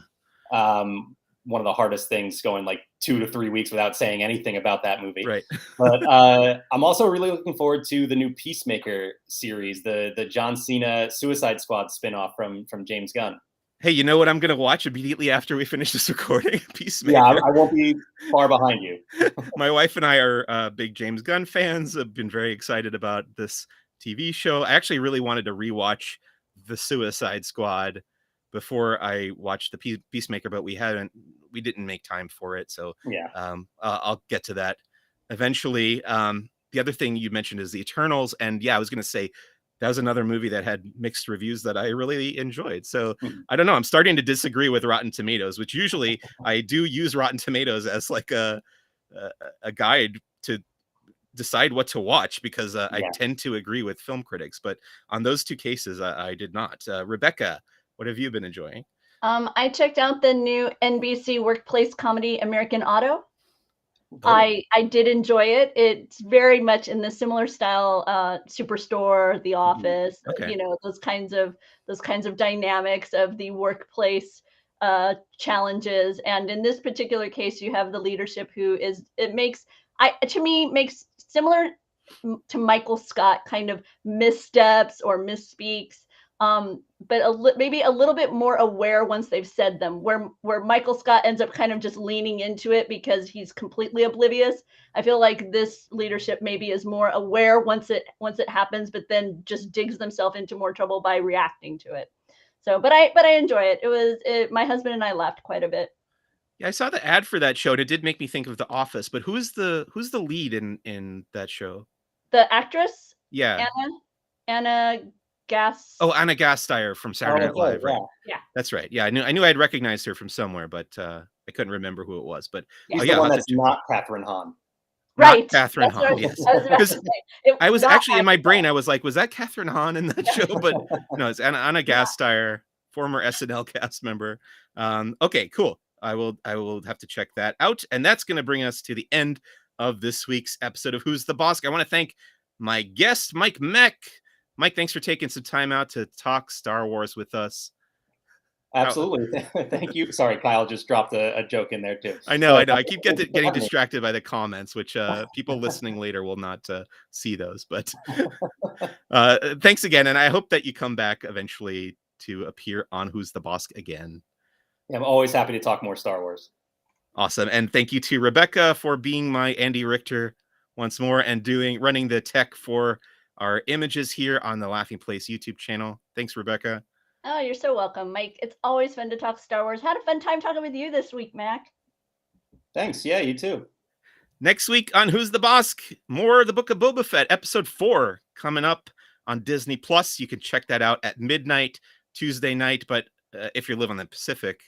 One of the hardest things, going like 2 to 3 weeks without saying anything about that movie. Right. But I'm also really looking forward to the new Peacemaker series, the John Cena Suicide Squad spinoff from James Gunn. Hey, you know what I'm going to watch immediately after we finish this recording? Peacemaker. Yeah, I won't be far behind you. My wife and I are big James Gunn fans. I've been very excited about this TV show. I actually really wanted to rewatch The Suicide Squad before I watched the Peacemaker, but we didn't make time for it. So yeah, I'll get to that eventually. The other thing you mentioned is the Eternals. And yeah, I was going to say, that was another movie that had mixed reviews that I really enjoyed. So I don't know. I'm starting to disagree with Rotten Tomatoes, which usually I do use Rotten Tomatoes as like a guide to decide what to watch, because I tend to agree with film critics. But on those two cases, I did not. Rebekah, what have you been enjoying? I checked out the new NBC workplace comedy, American Auto. Oh. I did enjoy it. It's very much in the similar style, Superstore, The Office, Okay. those kinds of dynamics of the workplace challenges. And in this particular case, you have the leadership makes similar to Michael Scott kind of missteps or misspeaks. But maybe a little bit more aware once they've said them, where Michael Scott ends up kind of just leaning into it because he's completely oblivious. I feel like this leadership maybe is more aware once it happens, but then just digs themselves into more trouble by reacting to it. So, but I enjoy it. My husband and I laughed quite a bit. Yeah, I saw the ad for that show, and it did make me think of The Office. But who's the lead in that show? The actress? Yeah. Anna Gass. Oh, Anna Gasteyer from Saturday Night Live, right? Yeah. That's right. Yeah, I knew I'd recognized her from somewhere, but I couldn't remember who it was. But the one that's not Catherine Hahn. Right. Not Catherine That's what I Hahn, was, yes. I was about to 'Cause say. It I was not actually in my Agnes brain, Hahn. I was like, was that Catherine Hahn in that show? But no, it's Anna Gasteyer, former SNL cast member. Okay, cool. I will have to check that out. And that's going to bring us to the end of this week's episode of Who's the Boss. I want to thank my guest, Mike Mack. Mike, thanks for taking some time out to talk Star Wars with us. Absolutely. Thank you. Sorry, Kyle just dropped a joke in there too. I know. I keep Thanks for getting having me. distracted by the comments, which people listening later will not see those. But thanks again, and I hope that you come back eventually to appear on Who's the Boss again. I'm always happy to talk more Star Wars. Awesome, and thank you to Rebekah for being my Andy Richter once more and running the tech for our images here on the Laughing Place YouTube channel. Thanks, Rebekah. Oh, you're so welcome, Mike. It's always fun to talk Star Wars. Had a fun time talking with you this week, Mac. Thanks. Yeah, you too. Next week on Who's the Bossk, more of the Book of Boba Fett, episode 4, coming up on Disney Plus. You can check that out at midnight Tuesday night. But if you live on the Pacific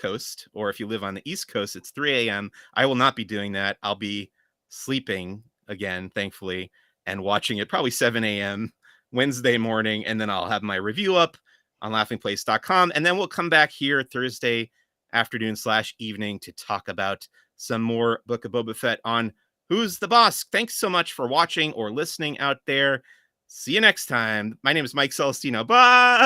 Coast, or if you live on the East Coast, it's 3 a.m. I will not be doing that. I'll be sleeping again, thankfully, and watching it probably 7 a.m. Wednesday morning. And then I'll have my review up on laughingplace.com. And then we'll come back here Thursday afternoon/evening to talk about some more Book of Boba Fett on Who's the Boss. Thanks so much for watching or listening out there. See you next time. My name is Mike Celestino. Bye.